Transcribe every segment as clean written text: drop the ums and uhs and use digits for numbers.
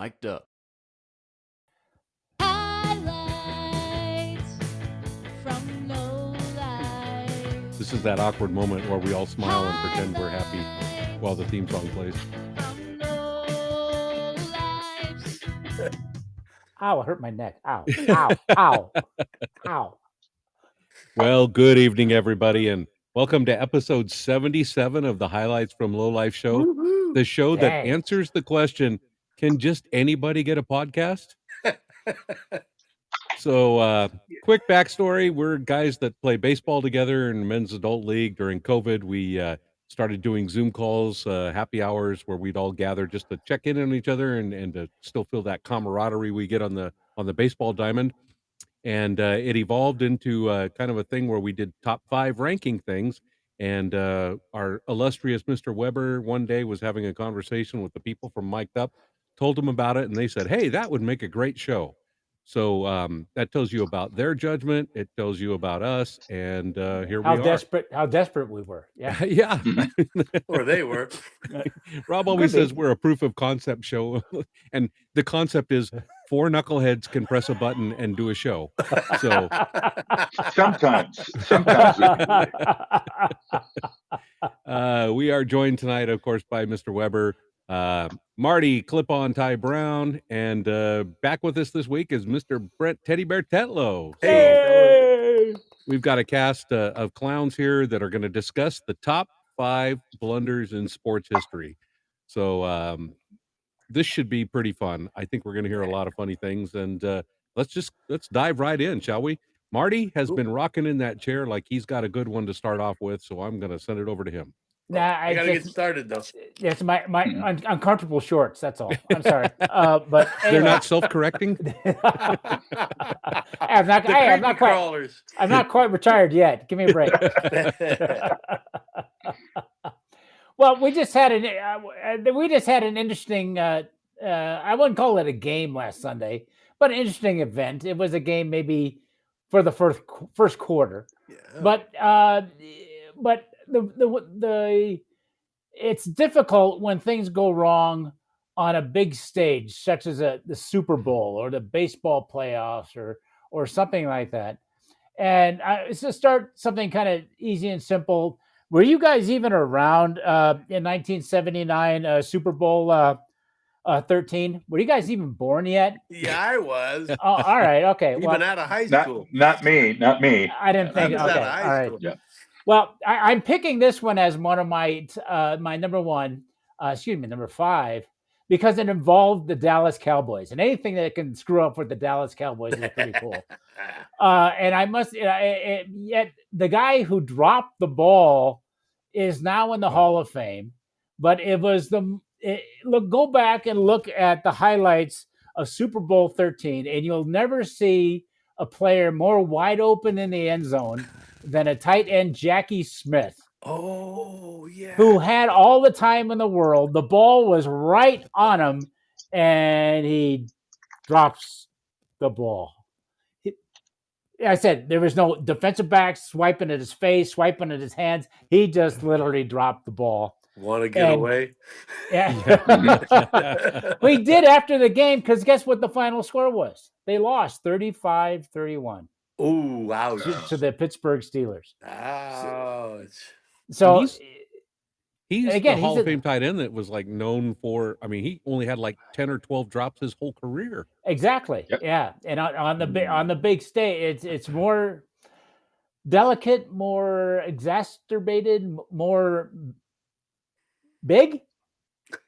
Mic'd up. Highlights from Lowlifes. This is that awkward moment where we all smile and pretend we're happy while the theme song plays. From Lowlifes. Ow, it hurt my neck. Ow, ow, ow, ow. Well, good evening, everybody, and welcome to episode 77 of the Highlights from Lowlife show, Woo-hoo. the show that Dang. answers the question, can just anybody get a podcast? So, quick backstory. We're guys that play baseball together in men's adult league. During COVID, we started doing Zoom calls, happy hours, where we'd all gather just to check in on each other and to still feel that camaraderie we get on the baseball diamond. And it evolved into kind of a thing where we did top 5 ranking things. And our illustrious Mr. Weber one day was having a conversation with the people from Mic'd Up, told them about it, and they said, "Hey, that would make a great show." So that tells you about their judgment. It tells you about us, and here How we are. desperate we were. Yeah. Yeah. Or they were. Rob always Could be. says we're a proof of concept show, and the concept is 4 knuckleheads can press a button and do a show. So Sometimes we are joined tonight, of course, by Mr. Weber, Marty Clip-On Ty Brown, and back with us this week is Mr. Brent Teddy Bear Tetlow. So Hey! we've got a cast of clowns here that are going to discuss the top 5 blunders in sports history. So this should be pretty fun. I think we're going to hear a lot of funny things, and let's dive right in, shall we? Marty has been rocking in that chair like he's got a good one to start off with, so I'm going to send it over to him. Nah, I gotta get started though. It's my uncomfortable shorts. That's all. I'm sorry, but They're anyway. not self-correcting. I'm not quite. Crawlers. I'm not quite retired yet. Give me a break. Well, we just had an interesting. I wouldn't call it a game last Sunday, but an interesting event. It was a game maybe for the first quarter, but the it's difficult when things go wrong on a big stage, such as the Super Bowl or the baseball playoffs or something like that. And let's just start something kind of easy and simple. Were you guys even around in 1979 Super Bowl 13? Were you guys even born yet? Yeah, I was. Oh, all right, okay. Even Well, out of high school. not me. I didn't think. I was Okay, out of high all right. school. Yeah. Well, I'm picking this one as one of my my number 5, because it involved the Dallas Cowboys, and anything that can screw up with the Dallas Cowboys is pretty cool. And I must yet the guy who dropped the ball is now in the Hall of Fame, but it was go back and look at the highlights of Super Bowl 13, and you'll never see a player more wide open in the end zone than a tight end, Jackie Smith. Oh, yeah. Who had all the time in the world. The ball was right on him, and he drops the ball. I said there was no defensive back swiping at his face, swiping at his hands. He just literally dropped the ball. Want to get away? Yeah. We did after the game, because guess what the final score was? They lost 35-31. Oh, wow. To the Pittsburgh Steelers. Ouch. So he's again, the Hall of Fame tight end that was like known for. I mean, he only had like 10 or 12 drops his whole career. Exactly. Yep. Yeah, and on the big stage, it's more delicate, more exacerbated, more big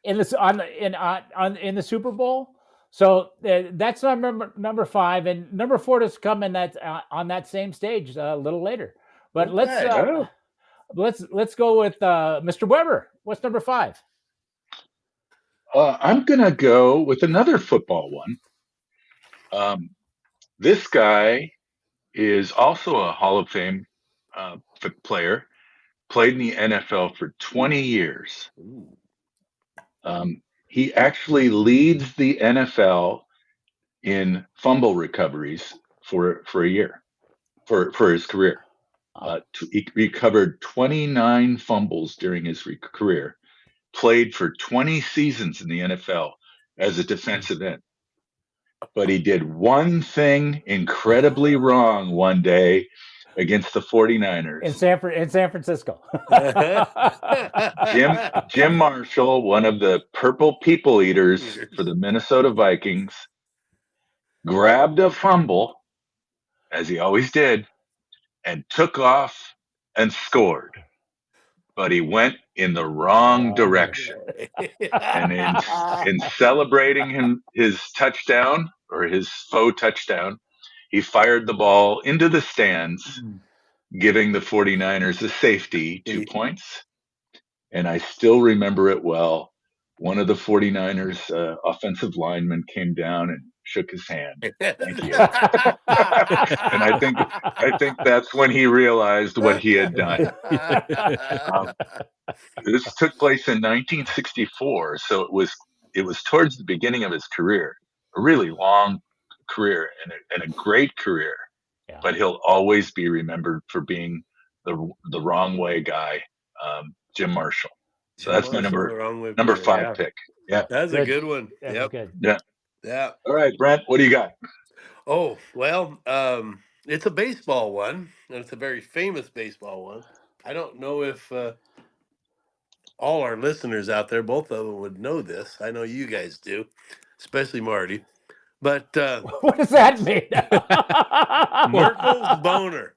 in the Super Bowl. So that's number 5, and number 4 to come in that on that same stage a little later. But Okay. let's go with Mr. Weber. What's number 5? I'm gonna go with another football one. This guy is also a Hall of Fame player. Played in the NFL for 20 years. He actually leads the NFL in fumble recoveries for a year for his career. He recovered 29 fumbles during his career. Played for 20 seasons in the NFL. as a defensive end. But he did one thing incredibly wrong one day against the 49ers. in San Francisco. Jim Marshall, one of the purple people eaters for the Minnesota Vikings, grabbed a fumble, as he always did, and took off and scored. But he went in the wrong direction. And in celebrating his touchdown, or his faux touchdown, he fired the ball into the stands, giving the 49ers a safety 2 points. And I still remember it well. One of the 49ers offensive linemen came down and shook his hand. Thank you. And I think that's when he realized what he had done. This took place in 1964, so it was towards the beginning of his career, a really long career and a great career. Yeah. But he'll always be remembered for being the wrong way guy, Jim Marshall. So that's my number 5 pick. Yeah, That's a good one. That was good. Yeah. All right, Brent, what do you got? Oh, well, it's a baseball one, and it's a very famous baseball one. I don't know if all our listeners out there, both of them, would know this. I know you guys do, especially Marty. But what does that mean? Merkel's boner,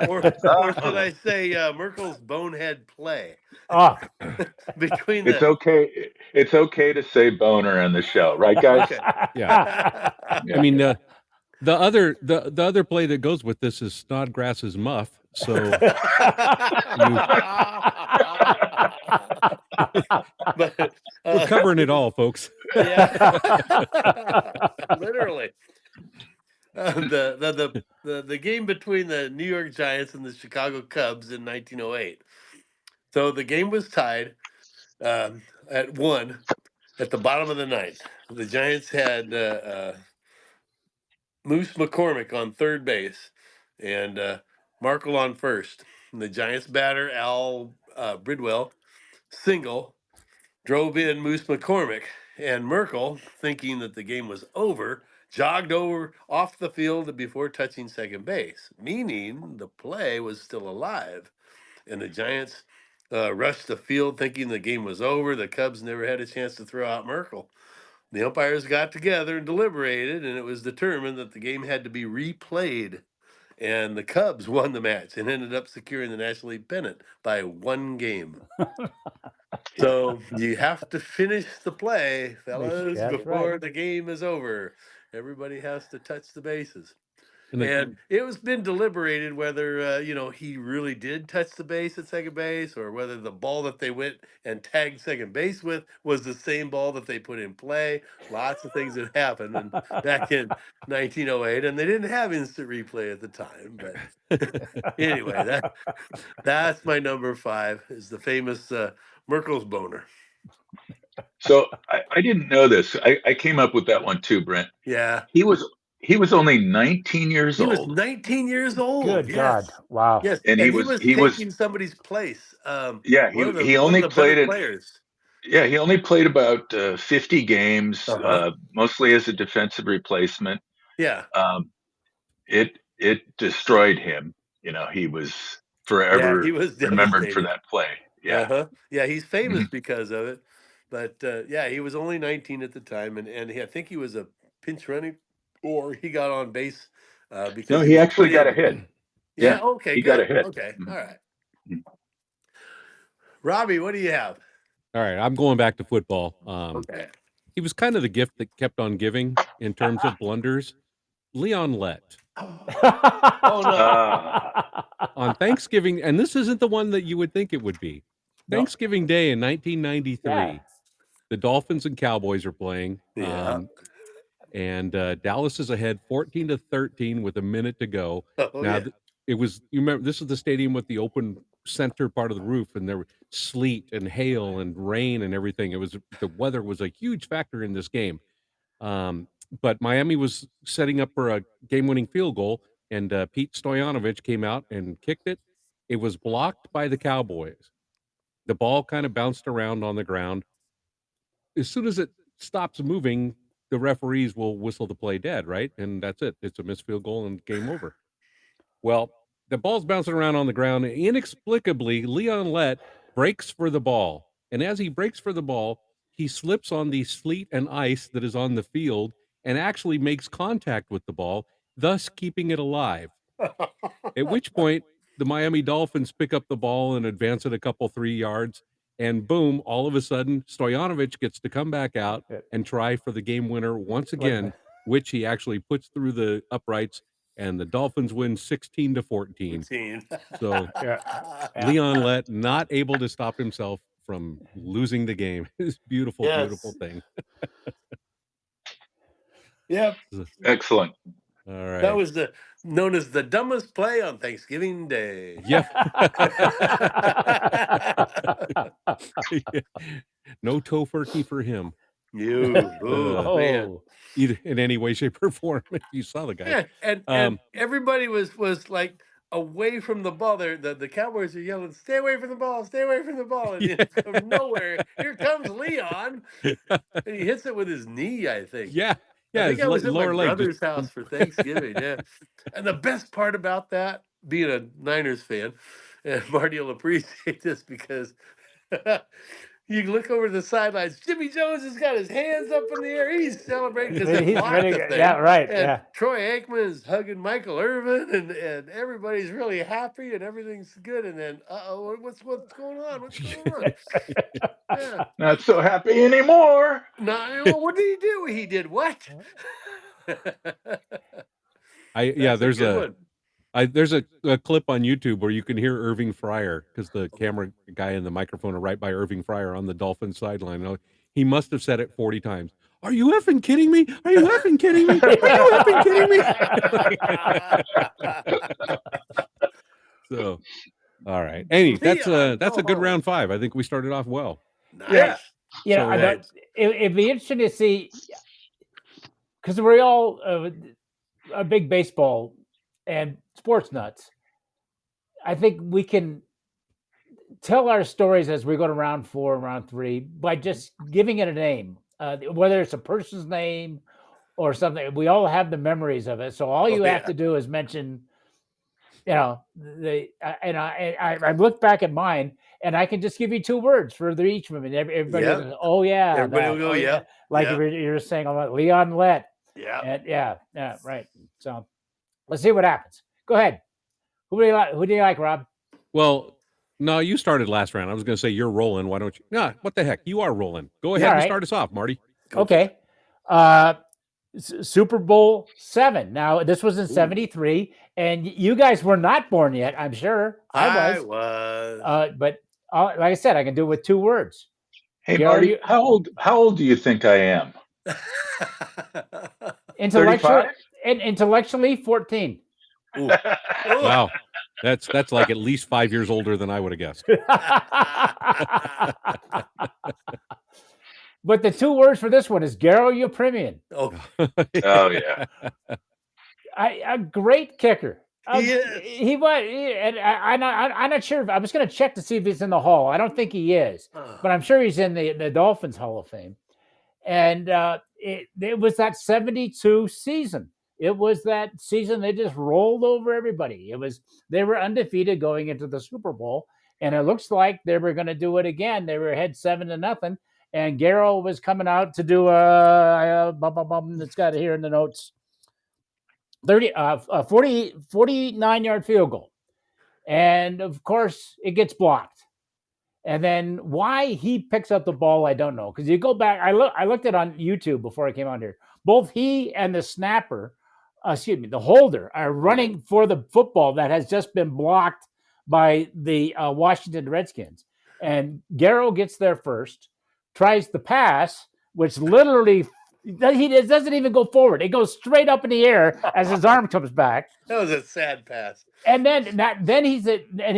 or should I say Merkel's bonehead play? Oh. Between it's okay. It's okay to say boner on the show, right, guys? Okay. Yeah. I mean, the other play that goes with this is Snodgrass's muff. So but, we're covering it all, folks. Yeah, literally. The game between the New York Giants and the Chicago Cubs in 1908. So the game was tied at 1 at the bottom of the ninth. The Giants had Moose McCormick on third base and Markle on first. And the Giants batter, Al Bridwell, single, drove in Moose McCormick, and Merkel, thinking that the game was over, jogged over off the field before touching second base, meaning the play was still alive. And the Giants rushed the field thinking the game was over. The Cubs never had a chance to throw out Merkel. The umpires got together and deliberated, and it was determined that the game had to be replayed. And the Cubs won the match and ended up securing the National League pennant by 1 game. So you have to finish the play, fellas, That's before right. the game is over. Everybody has to touch the bases. And And it was been deliberated whether he really did touch the base at second base, or whether the ball that they went and tagged second base with was the same ball that they put in play. Lots of things that happened and back in 1908, and they didn't have instant replay at the time. But anyway, that's my number 5, is the famous Merkel's boner. So I didn't know this. I came up with that one too, Brent. Yeah. He was only 19 years He was old. 19 years old. Good Yes. God! Wow. Yes, And and he he was taking somebody's place. Yeah, One of he one only of the better played it. players. Yeah, he only played about 50 games, mostly as a defensive replacement. Yeah. It destroyed him. He was forever He was remembered for devastated. that play. Yeah. Yeah, he's famous because of it. But yeah, he was only 19 at the time, and I think he was a pinch running, or he got on base because No, he he was actually put got a in. hit. Yeah. Okay. he Good. got a hit. Okay. Mhm. All right. Robbie, what do you have? All right, I'm going back to football. Okay. He was kind of the gift that kept on giving in terms of blunders. Leon Lett. Oh no. On Thanksgiving, and this isn't the one that you would think it would be. Thanksgiving Day in 1993, Yeah. the Dolphins and Cowboys are playing. Yeah. And Dallas is ahead 14-13 with a minute to go. Oh, Now, yeah. it was, you remember, this is the stadium with the open center part of the roof, and there were sleet and hail and rain and everything. The weather was a huge factor in this game. But Miami was setting up for a game-winning field goal, and Pete Stoyanovich came out and kicked it. It was blocked by the Cowboys. The ball kind of bounced around on the ground. As soon as it stops moving, the referees will whistle the play dead, right? And that's it. It's a missed field goal and game over. Well, the ball's bouncing around on the ground. Inexplicably, Leon Lett breaks for the ball. And as he breaks for the ball, he slips on the sleet and ice that is on the field and actually makes contact with the ball, thus keeping it alive. At which point, the Miami Dolphins pick up the ball and advance it a couple 3 yards. And boom, all of a sudden, Stoyanovich gets to come back out and try for the game winner once again, which he actually puts through the uprights, and the Dolphins win 16-14. So Leon Lett not able to stop himself from losing the game. It's beautiful, beautiful thing. Yep. Excellent. All right. That was known as the dumbest play on Thanksgiving Day. Yep. No tofurkey for him. Man. Either in any way, shape, or form. You saw the guy. Yeah, and everybody was like away from the ball. The Cowboys are yelling, "Stay away from the ball! Stay away from the ball!" And from nowhere, here comes Leon, and he hits it with his knee. I think. Yeah. I think I was at my brother's house for Thanksgiving. Yeah, and the best part about that, being a Niners fan, and Marty will appreciate this because you look over the sidelines. Jimmy Jones has got his hands up in the air. He's celebrating because they blocked the thing. Yeah, right. And yeah. Troy Aikman's hugging Michael Irvin, and everybody's really happy, and everything's good. And then, what's going on? What's going on? Yeah. Not so happy anymore. No, well, what did he do? He did what? There's a clip on YouTube where you can hear Irving Fryer, because the camera guy and the microphone are right by Irving Fryer on the Dolphins sideline. He must have said it 40 times. Are you effing kidding me? Are you effing kidding me? Are you effing kidding me? So, all right. Anyway, that's a good round 5. I think we started off well. Nice. Yeah. It'd be interesting to see, because we're all a big baseball and sports nuts. I think we can tell our stories as we go to round 4 and round 3 by just giving it a name, whether it's a person's name or something. We all have the memories of it. So all you have to do is mention, I look back at mine, and I can just give you 2 words for each of them, and everybody goes, "Oh yeah," everybody will go, "Yeah." Like you're saying about Leon Lett. Yeah. And right. So let's see what happens. Go ahead. Who do you like, Rob? Well, no, you started last round. I was going to say you're rolling. Why don't you? No, what the heck? You are rolling. Go ahead and start us off, Marty. Okay. Super Bowl 7. Now, this was in 73, and you guys were not born yet, I'm sure. I was. But like I said, I can do it with 2 words. Hey, Marty, how old do you think I am? Intellectually 14. Wow. That's like at least 5 years older than I would have guessed. But the 2 words for this one is Garo Yepremian. Oh yeah. A great kicker. He is. He was, and I'm not sure. I was going to check to see if he's in the Hall. I don't think he is, but I'm sure he's in the Dolphins Hall of Fame. And it was that 72 season. It was that season they just rolled over everybody. They were undefeated going into the Super Bowl, and it looks like they were going to do it again. They were ahead 7-0, and Garo was coming out to do it's got it here in the notes. 49-yard field goal. And of course, it gets blocked. And then why he picks up the ball, I don't know. Because you go back, I looked at it on YouTube before I came on here. Both he and the snapper, the holder, are running for the football that has just been blocked by the Washington Redskins. And Garo gets there first, tries the pass, which literally it doesn't even go forward. It goes straight up in the air as his arm comes back. That was a sad pass. And then he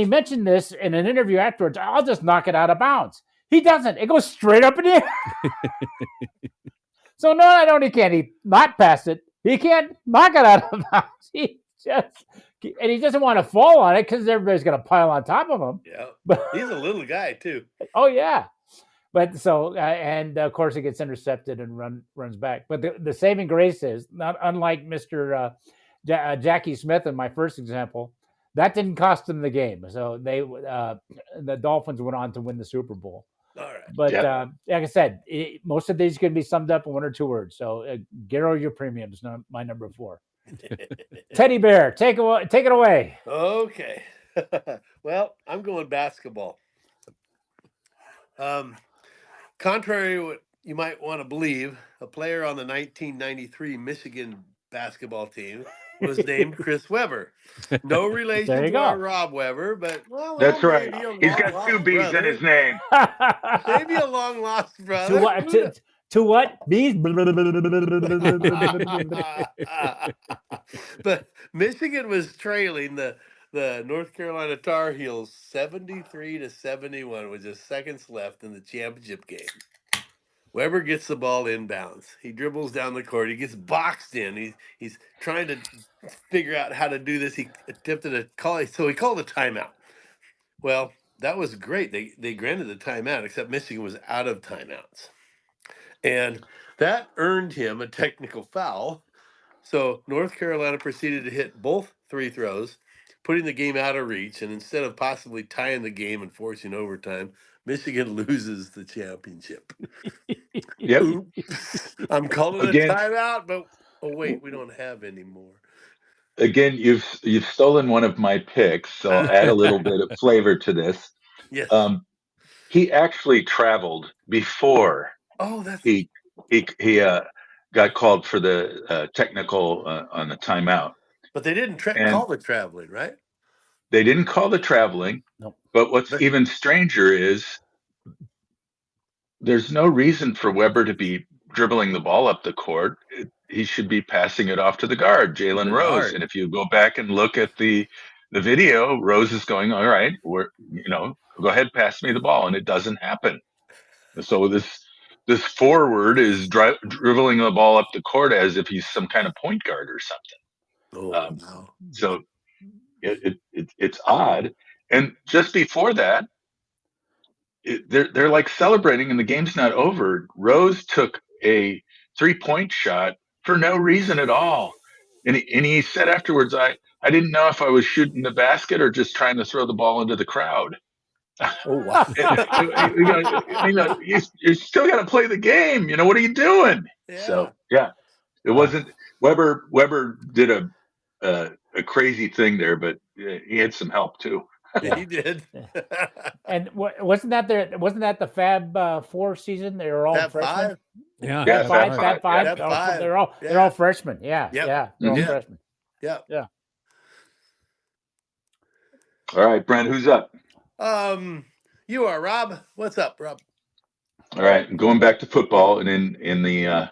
mentioned this in an interview afterwards. I'll just knock it out of bounds. He doesn't. It goes straight up in the air. So not only can he not pass it, he can't knock it out of bounds. He doesn't want to fall on it because everybody's going to pile on top of him. Yeah, he's a little guy too. Oh yeah. But so and of course it gets intercepted and runs back. But the saving grace is not unlike Mr. Jackie Smith in my first example. That didn't cost them the game. So the Dolphins went on to win the Super Bowl. All right. But Yep. like I said, most of these can be summed up in one or two words. So Garrow your premiums, my number 4. Teddy Bear, take it away. Okay. Well, I'm going basketball. Contrary to what you might want to believe, a player on the 1993 Michigan basketball team was named Chris Webber. No relation There you to our go. Rob Webber, but That's right. maybe a He's long got lost 2 B's in brother. his name. Maybe a long lost To brother. what? To what? Bees. But Michigan was trailing the North Carolina Tar Heels 73-71 with just seconds left in the championship game. Weber gets the ball inbounds. He dribbles down the court. He gets boxed in. He's trying to figure out how to do this. He attempted to call it, so he called a timeout. Well, that was great. They granted the timeout, except Michigan was out of timeouts. And that earned him a technical foul. So North Carolina proceeded to hit both free throws, putting the game out of reach. And instead of possibly tying the game and forcing overtime, Michigan loses the championship. Yep. Oops. I'm calling a Again, timeout, but oh wait, we don't have any more. again, you've stolen one of my picks, so I'll add a little bit of flavor to this. Yes. He actually traveled before Oh, that's he got called for the technical on the timeout, but they didn't and call the traveling, right? they didn't call the traveling. Nope. But what's But even stranger is there's no reason for Weber to be dribbling the ball up the court. He should be passing it off to the guard, Jalen the Rose. guard. And if you go back and look at the video, Rose is going, all right, go ahead, pass me the ball, and it doesn't happen. So this forward is dribbling the ball up the court as if he's some kind of point guard or something. Oh wow. So it's odd. And just before that, they're like celebrating and the game's not over. Rose took a 3-point shot for no reason at all. And he said afterwards, I didn't know if I was shooting the basket or just trying to throw the ball into the crowd. Oh wow. You still got to play the game. What are you doing? Yeah. So yeah, it wasn't Weber did a crazy thing there, but he had some help too. Yeah, he did. And wasn't that the Fab 4 season? They were all Fab freshmen. Five. Yeah, Yeah, Fab Fab 5. Fab They're Five. they're all freshmen. Yeah, Yep. yeah, they're all Mhm. freshmen. Yeah. Yeah. All right, Brent, who's up? You are Rob. What's up, Rob? All right, going back to football, and in the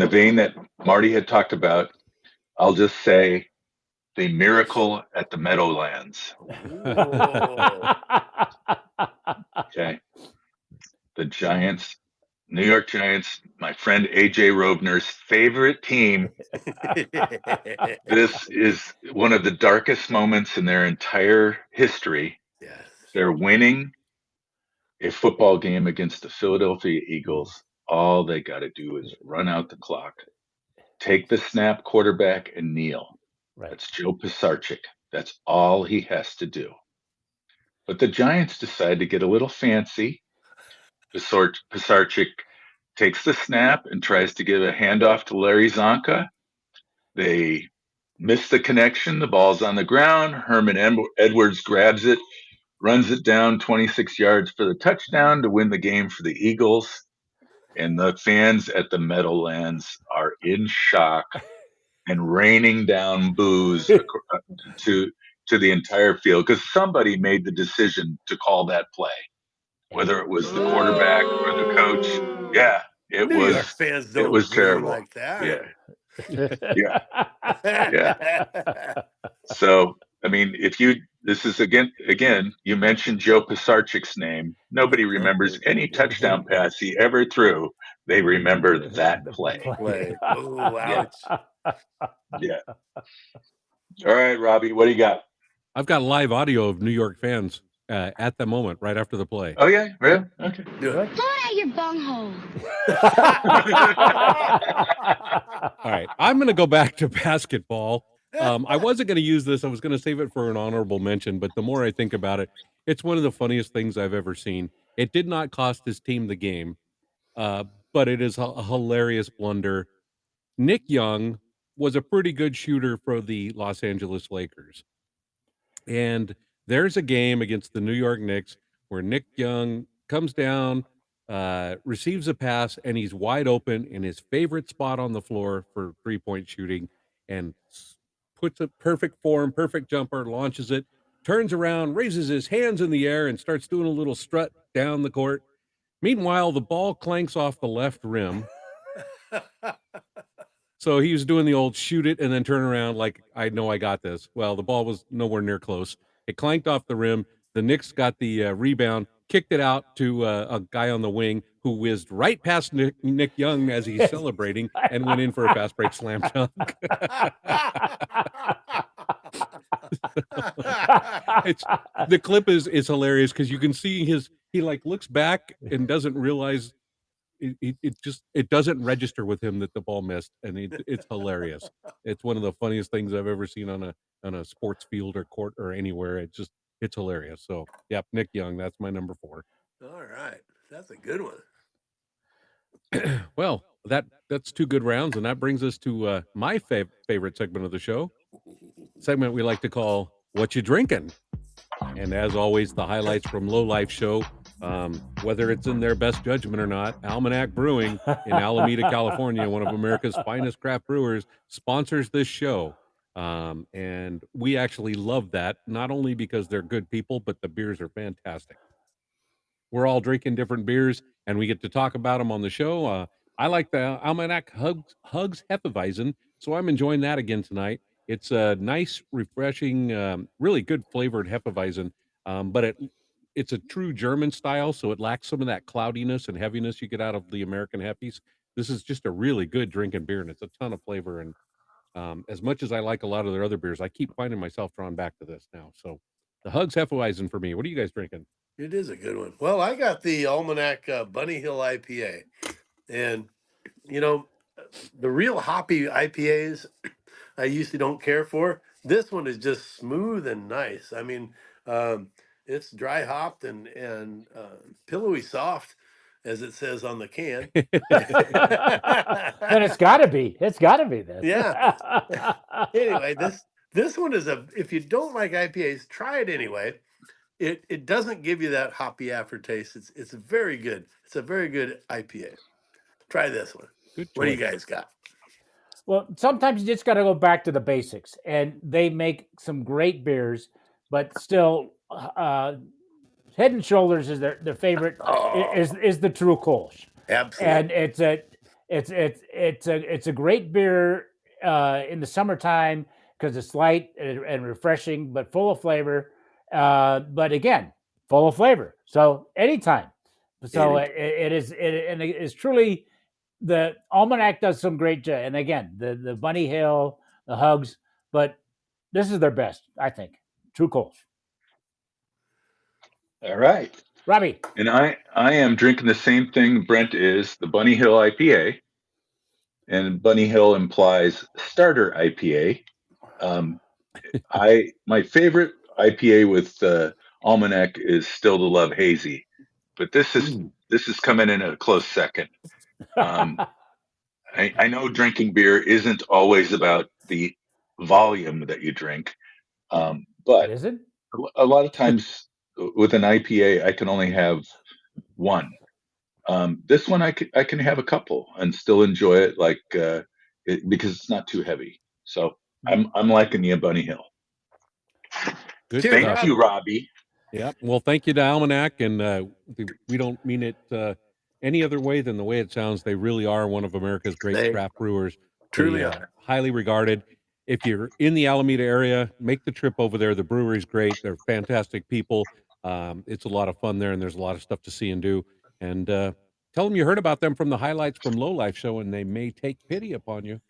vein that Marty had talked about, I'll just say the miracle at the Meadowlands. Ooh. Okay, the Giants, New York Giants, my friend AJ Rovner's favorite team. This is one of the darkest moments in their entire history. Yes. They're winning a football game against the Philadelphia Eagles. All they got to do is run out the clock, take the snap, quarterback, and kneel. Right. That's Joe Pisarcik. That's all he has to do. But the Giants decide to get a little fancy. Pisarcik takes the snap and tries to give a handoff to Larry Zonka. They miss the connection. The ball's on the ground. Herman Edwards grabs it, runs it down 26 yards for the touchdown to win the game for the Eagles. And the fans at the Meadowlands are in shock and raining down boos to the entire field because somebody made the decision to call that play, whether it was the quarterback or the coach. Yeah, it New York was fans don't boo terrible. like that. Yeah. So I mean, this is again, you mentioned Joe Pisarcik's name. Nobody remembers any touchdown pass he ever threw. They remember that play. Play. Oh, ouch. Yeah. All right, Robbie, what do you got? I've got live audio of New York fans. at the moment, right after the play. Oh yeah, really? Okay. Do Really? it. Blow out your bunghole. All right, I'm going to go back to basketball. I wasn't going to use this. I was going to save it for an honorable mention, but the more I think about it, it's one of the funniest things I've ever seen. It did not cost his team the game, uh, but it is a hilarious blunder. Nick Young was a pretty good shooter for the Los Angeles Lakers. And there's a game against the New York Knicks where Nick Young comes down, receives a pass, and he's wide open in his favorite spot on the floor for 3-point shooting and puts a perfect form, perfect jumper, launches it, turns around, raises his hands in the air, and starts doing a little strut down the court. Meanwhile, the ball clanks off the left rim. So he was doing the old shoot it and then turn around like, I know I got this. Well, the ball was nowhere near close. It clanked off the rim. The Knicks got the rebound, kicked it out to a guy on the wing who whizzed right past Nick Young as he's celebrating and went in for a fast break slam dunk. The clip is hilarious because you can see he like looks back and doesn't realize it doesn't register with him that the ball missed, and it's hilarious. It's one of the funniest things I've ever seen on a sports field or court or anywhere. It's hilarious. So, yep, Nick Young, that's my number 4. All right, that's a good one. Well, that's 2 good rounds, and that brings us to my favorite segment of the show, segment we like to call "What You Drinking." And as always, the highlights from Lowlife show, whether it's in their best judgment or not. Almanac Brewing in Alameda, California, one of America's finest craft brewers, sponsors this show. And we actually love that, not only because they're good people, but the beers are fantastic. We're all drinking different beers, and we get to talk about them on the show. I like the Almanac Hugs Hefeweizen, so I'm enjoying that again tonight. It's a nice, refreshing, really good flavored Hefeweizen, but it's a true German style, so it lacks some of that cloudiness and heaviness you get out of the American Hefties. This is just a really good drinking beer, and it's a ton of flavor. And as much as I like a lot of their other beers, I keep finding myself drawn back to this now. So the Hugs Hefeweizen for me. What are you guys drinking? It is a good one. Well, I got the Almanac Bunny Hill IPA, and you know, the real hoppy IPAs I usually don't care for. This one is just smooth and nice. I mean, it's dry hopped and pillowy soft, as it says on the can. Then it's got to be. It's got to be this. Yeah. Anyway, this one is if you don't like IPAs, try it anyway. It doesn't give you that hoppy aftertaste. It's very good. It's a very good IPA. Try this one. Good What do you choice. guys got? Well, sometimes you just got to go back to the basics, and they make some great beers, but still, Head and Shoulders is their favorite. Oh, Is the True Kolsch, absolutely. and it's a great beer in the summertime because it's light and refreshing, but full of flavor. But again, full of flavor. So anytime. So it is truly the Almanac does some great job. And again, the Bunny Hill, the Hugs, but this is their best, I think. True Kolsch. All right. Robbie. And I am drinking the same thing Brent is, the Bunny Hill IPA. And Bunny Hill implies starter IPA. My favorite IPA with Almanac is Still to Love Hazy, but this is coming in a close second. I know drinking beer isn't always about the volume that you drink, but Is it? a lot of times with an IPA, I can only have one. This one I can have a couple and still enjoy it, because it's not too heavy. So I'm liking the Bunny Hill. Good Cheers, Thank stuff. you, Robbie. Yep. Well, thank you to Almanac, and we don't mean it any other way than the way it sounds. They really are one of America's great They craft brewers. truly They are. highly regarded. If you're in the Alameda area, make the trip over there. The brewery's great. They're fantastic people. It's a lot of fun there, and there's a lot of stuff to see and do. And tell them you heard about them from the highlights from Lowlife show, and they may take pity upon you.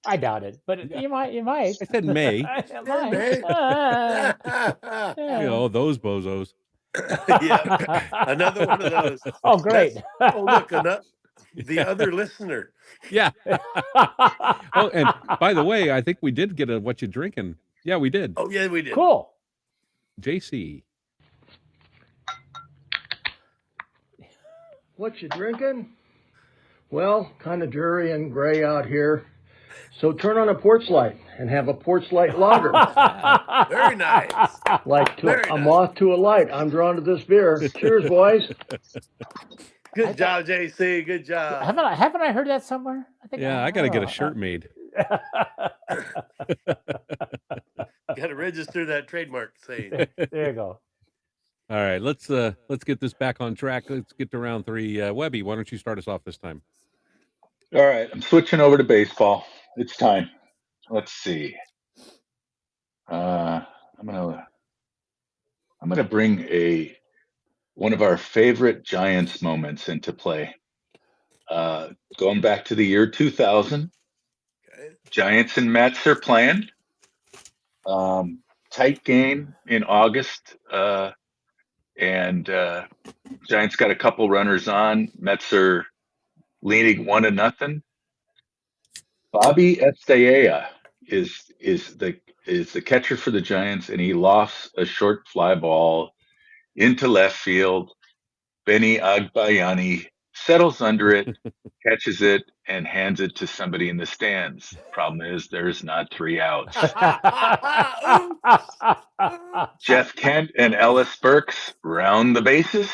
I doubt it, but Yeah. you might. You might. I said may. It Yeah, might. man. You know, those bozos. Yeah, another one of those. Oh, great. Oh, look, the other listener. Yeah. Oh, and by the way, I think we did get a what you drinking. Yeah, we did. Oh, yeah, we did. Cool. JC. What you drinking? Well, kind of dreary and gray out here. So turn on a porch light and have a porch light lager. Very nice. Like Very a nice. moth to a light. I'm drawn to this beer. Cheers, boys. Good job, JC. Good job. Haven't I heard that somewhere? I think. Yeah, I got to get a don't shirt made. Got to register that trademark saying. There you go. All right, let's get this back on track. Let's get to round 3. Webby, why don't you start us off this time? All right, I'm switching over to baseball. It's time. Let's see. I'm gonna bring one of our favorite Giants moments into play. Going back to the year 2000, Okay. Giants and Mets are playing. Tight game in August, and Giants got a couple runners on. Mets are leading 1-0. Bobby Estella is the catcher for the Giants, and he lofts a short fly ball into left field. Benny Agbayani settles under it, catches it, and hands it to somebody in the stands. Problem is, there's not 3 outs. Jeff Kent and Ellis Burks round the bases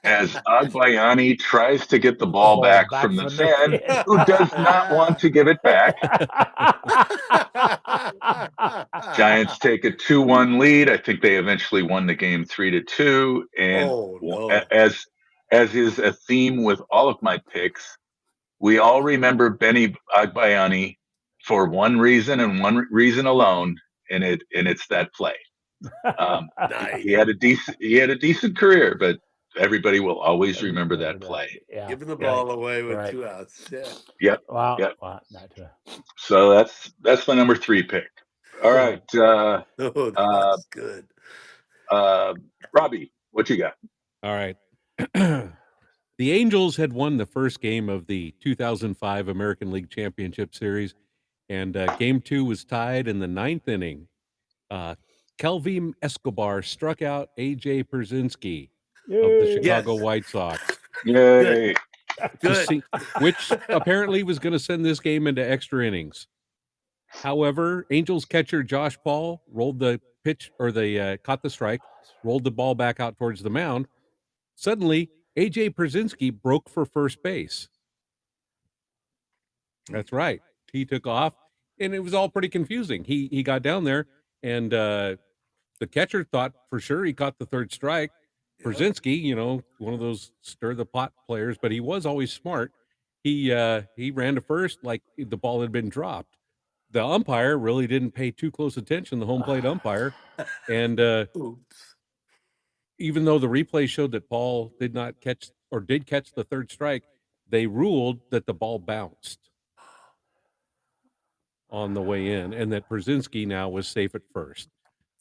as Agbayani tries to get the ball back from the fan, who does not want to give it back. Giants take a 2-1 lead. I think they eventually won the game 3-2. And Oh, no. as is a theme with all of my picks, we all remember Benny Agbayani for one reason and one reason alone, and it's that play. Nice. He had a decent career, but everybody will always remember that play. Yeah. Giving the ball away with Right. 2 outs. Yeah. Yep. Wow. Yep. Wow. Not too. So that's my number 3 pick. All right. Oh, that's good. Robbie, what you got? All right. The Angels had won the first game of the 2005 American League Championship Series, and Game 2 was tied in the 9th inning. Kelvin Escobar struck out A.J. Pierzynski of the Chicago White Sox. Yay. Good. Which apparently was going to send this game into extra innings. However, Angels catcher Josh Paul rolled the pitch, or they caught the strike, rolled the ball back out towards the mound. Suddenly, A.J. Pierzynski broke for first base. That's right. He took off, and it was all pretty confusing. He got down there, and the catcher thought for sure he caught the third strike. Pierzynski, one of those stir the pot players, but he was always smart. He ran to first like the ball had been dropped. The umpire really didn't pay too close attention, the home plate umpire, and Oops. even though the replay showed that Paul did catch the third strike, they ruled that the ball bounced on the way in, and that Pierzynski now was safe at first.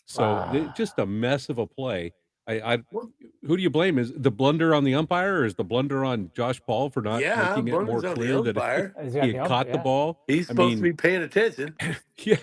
So just a mess of a play. Who do you blame? Is the blunder on the umpire, or is the blunder on Josh Paul for not making it more blunder's on the clear that umpire. he had caught the ball? He's supposed to be paying attention. Yeah.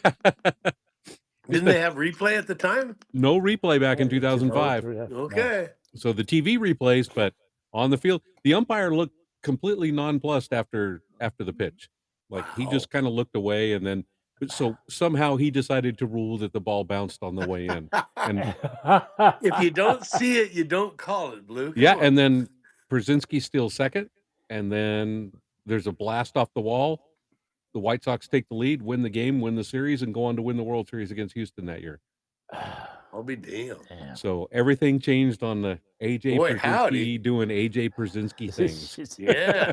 Didn't they have replay at the time? No replay back in 2005. Okay. So the TV replays, but on the field, the umpire looked completely nonplussed after the pitch. Like he just kind of looked away, and then so somehow he decided to rule that the ball bounced on the way in. And if you don't see it, you don't call it, Blue. Come on. and then Pierzynski steals second, and then there's a blast off the wall. The White Sox take the lead, win the game, win the series, and go on to win the World Series against Houston that year. I'll be damned. So everything changed on the A.J. Boy, Pierzynski howdy. doing A.J. Pierzynski things. Yeah.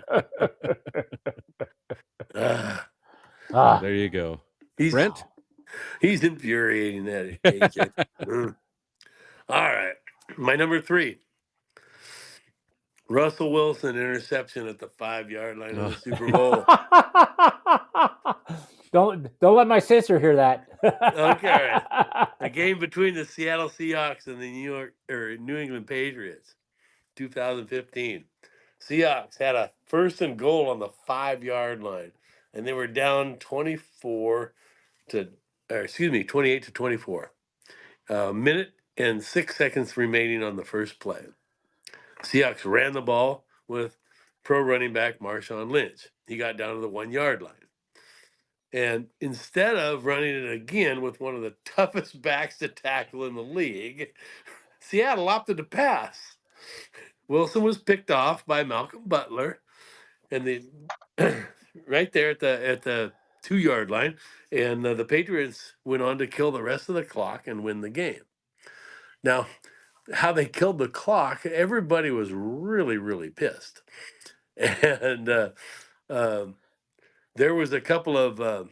There you go. He's Brent? infuriating, that AJ. All right. My number 3. Russell Wilson interception at the 5-yard line of the Super Bowl. Don't let my sister hear that. Okay. A game between the Seattle Seahawks and the New England Patriots, 2015. Seahawks had a first and goal on the 5-yard line, and they were down 28 to 24. A minute and 6 seconds remaining on the first play. Seahawks ran the ball with pro running back Marshawn Lynch. He got down to the 1-yard line. And instead of running it again with one of the toughest backs to tackle in the league, Seattle opted to pass. Wilson was picked off by Malcolm Butler, and the right there at the 2-yard line, and the Patriots went on to kill the rest of the clock and win the game. Now, how they killed the clock, everybody was really, really pissed, and there was a couple of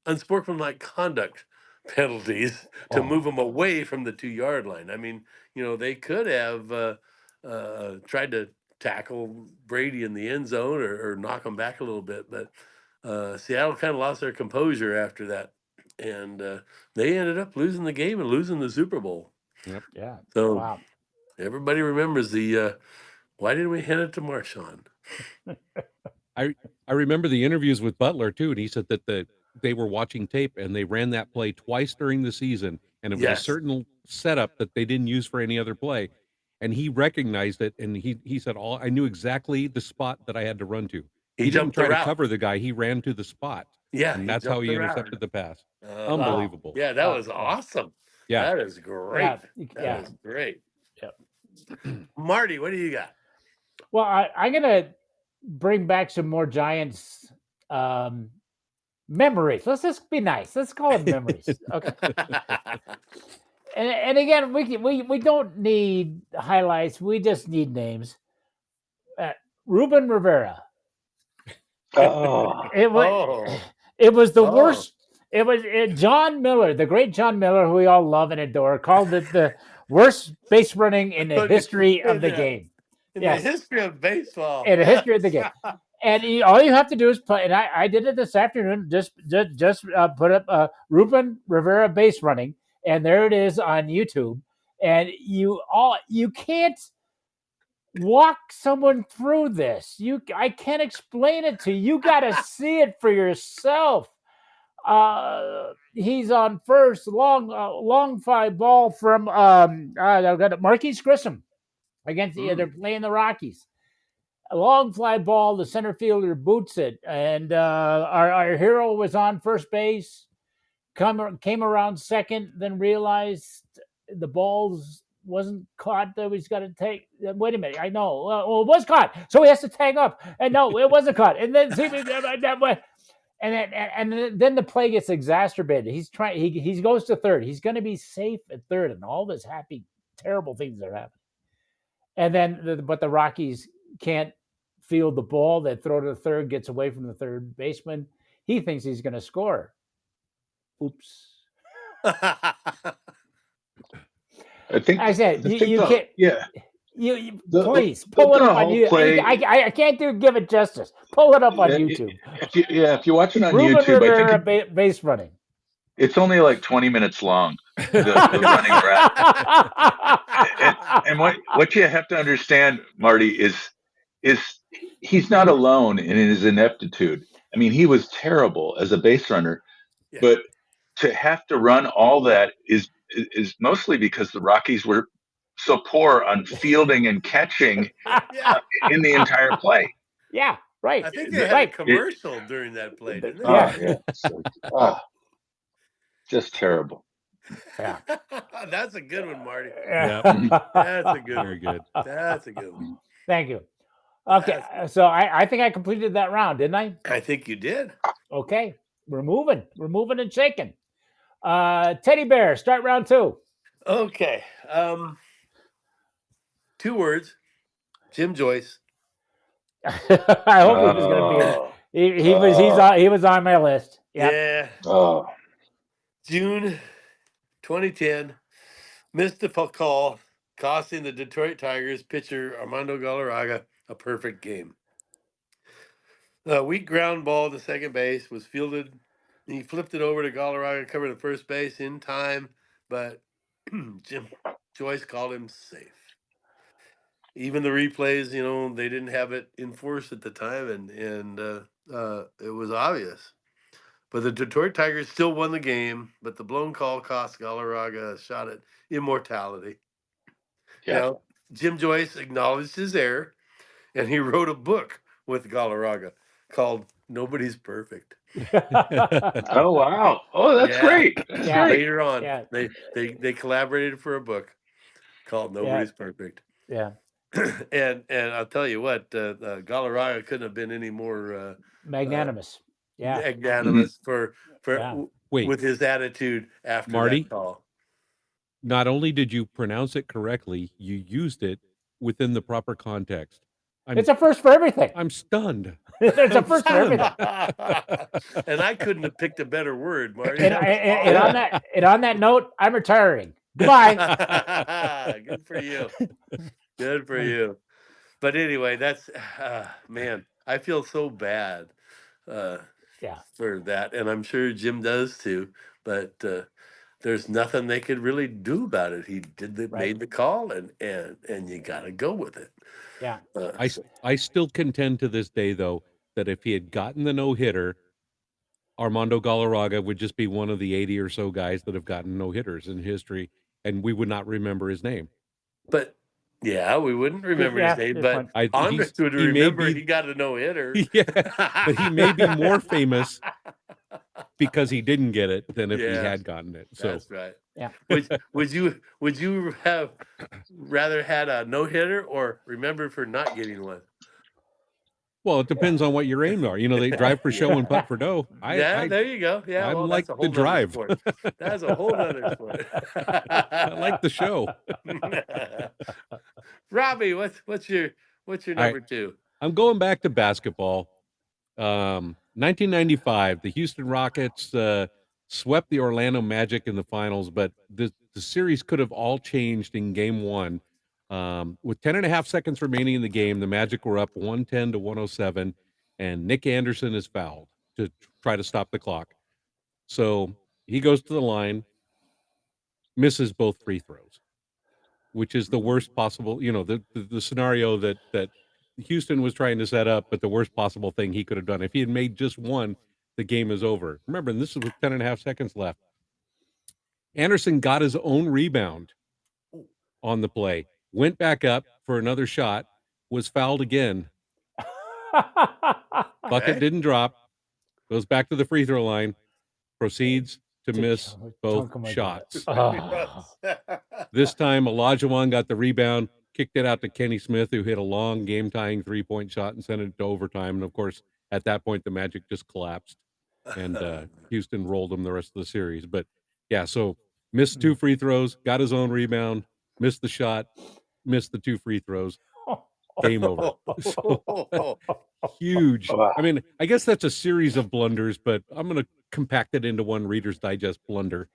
unsportsmanlike conduct penalties to move them away from the 2-yard line. I mean, they could have tried to tackle Brady in the end zone or knock him back a little bit, but Seattle kind of lost their composure after that, and they ended up losing the game and losing the Super Bowl. Yep. Yeah. So Wow. everybody remembers the why didn't we hand it to Marshawn? I remember the interviews with Butler too, and he said that they were watching tape and they ran that play twice during the season, and it was a Yes. certain setup that they didn't use for any other play, and he recognized it, and he said, I knew exactly the spot that I had to run to. He He didn't jumped the try to route. cover the guy; he ran to the spot, Yeah, and he that's how jumped he the route. intercepted the pass. Uh-huh. Unbelievable. Yeah, that Wow. was awesome. Yeah. That is great. That is great. Yep. Marty, what do you got? Well, I'm gonna bring back some more Giants memories. Let's just be nice. Let's call it memories. Okay. And again, we don't need highlights. We just need names. Ruben Rivera. Oh, It was the worst. It was John Miller, the great John Miller, who we all love and adore, called it the worst base running in the history of the game. In the history of baseball. In the history of the game. And all you have to do is play. And I did it this afternoon. Just put up Ruben Rivera base running, and there it is on YouTube. And you can't walk someone through this. I can't explain it to you. You got to see it for yourself. He's on first, long fly ball from Marquise Grissom against they're playing the Rockies. A long fly ball, the center fielder boots it, and our hero was on first base, came around second, then realized the balls wasn't caught. That he's got to take. Wait a minute, I know. Well, it was caught, so he has to tag up. And no, it wasn't caught. And then and then the play gets exacerbated. He goes to third. He's going to be safe at third, and all this terrible things are happening. And then, but the Rockies can't field the ball. They throw to the third, gets away from the third baseman. He thinks he's going to score. Oops. I think I said you can't. Yeah. Please pull it up on YouTube. I can't give it justice. Pull it up on YouTube. If you watch it on Ruben YouTube, Rivera, I think base running. It's only like 20 minutes long. The running around. And what you have to understand, Marty, is he's not alone in his ineptitude. I mean, he was terrible as a base runner, but to have to run all that is mostly because the Rockies were so poor on fielding and catching in the entire play. Yeah, right. I think they had a commercial during that play, didn't they? Yeah. Just terrible. Yeah. That's a good one, Marty. Yeah. That's a good one. Very good. That's a good one. Thank you. Okay, so I think I completed that round, didn't I? I think you did. Okay, we're moving and shaking. Teddy Bear, start round 2. Okay. 2 words. Jim Joyce. I hope he was going to be. He was on my list. Yep. Yeah. June 2010, missed the call, costing the Detroit Tigers pitcher Armando Galarraga a perfect game. A weak ground ball to second base was fielded. He flipped it over to Galarraga, covered the first base in time, but Jim Joyce called him safe. Even the replays, they didn't have it enforced at the time, and it was obvious. But the Detroit Tigers still won the game, but the blown call cost Galarraga a shot at immortality. Yeah. Jim Joyce acknowledged his error, and he wrote a book with Galarraga called "Nobody's Perfect." Oh wow. Oh, that's Yeah. great. That's Yeah. great. Later on, Yeah. they collaborated for a book called Yeah. "Nobody's Perfect." Yeah. and I'll tell you what, Galarraga couldn't have been any more Magnanimous. Yeah. Mhm. magnanimous Yeah. Wait, with his attitude after that Marty, call. not only did you pronounce it correctly, you used it within the proper context. It's a first for everything. I'm stunned. It's a I'm first for everything. And I couldn't have picked a better word, Marty. And, That was and on awesome. on that note, I'm retiring. Goodbye. Good for you. Good for you. But anyway, that's man. I feel so bad uh, Yeah. for that, and I'm sure Jim does too. But there's nothing they could really do about it. He Right. made the call, and you got to go with it. Yeah. I still contend to this day, though, that if he had gotten the no hitter, Armando Galarraga would just be one of the 80 or so guys that have gotten no hitters in history, and we would not remember his name. But yeah, we wouldn't remember his name, good but point. Andres would He may remember be, he got a no hitter. yeah, but he may be more famous because he didn't get it than if he Yeah, had gotten it. So that's right. Yeah. Would you have rather had a no hitter or remember for not getting one? well, it depends on what your aim are. They drive for show and putt for dough. Yeah, there you go. Yeah, I well, like that's a the whole nother drive. sport. That's a whole nother sport. I like the show. Robbie, what's your number two? I'm going back to basketball. 1995, the Houston Rockets swept the Orlando Magic in the finals, but the series could have all changed in game one. With 10 and a half seconds remaining in the game, the Magic were up 110 to 107, and Nick Anderson is fouled to try to stop the clock. So he goes to the line, misses both free throws, which is the worst possible, the scenario that Houston was trying to set up, but the worst possible thing he could have done. If he had made just one, the game is over. Remember, and this is with 10 and a half seconds left. Anderson got his own rebound on the play, went back up for another shot, was fouled again. Bucket didn't drop, goes back to the free throw line, proceeds to miss both shots. This time, Olajuwon got the rebound, kicked it out to Kenny Smith, who hit a long game-tying three-point shot and sent it to overtime. And, of course, at that point, the Magic just collapsed, and Houston rolled them the rest of the series. But, yeah, so missed two free throws, got his own rebound, missed the shot, missed the two free throws, game over. So, huge. I mean, I guess that's a series of blunders, but I'm going to compact it into one Reader's Digest blunder.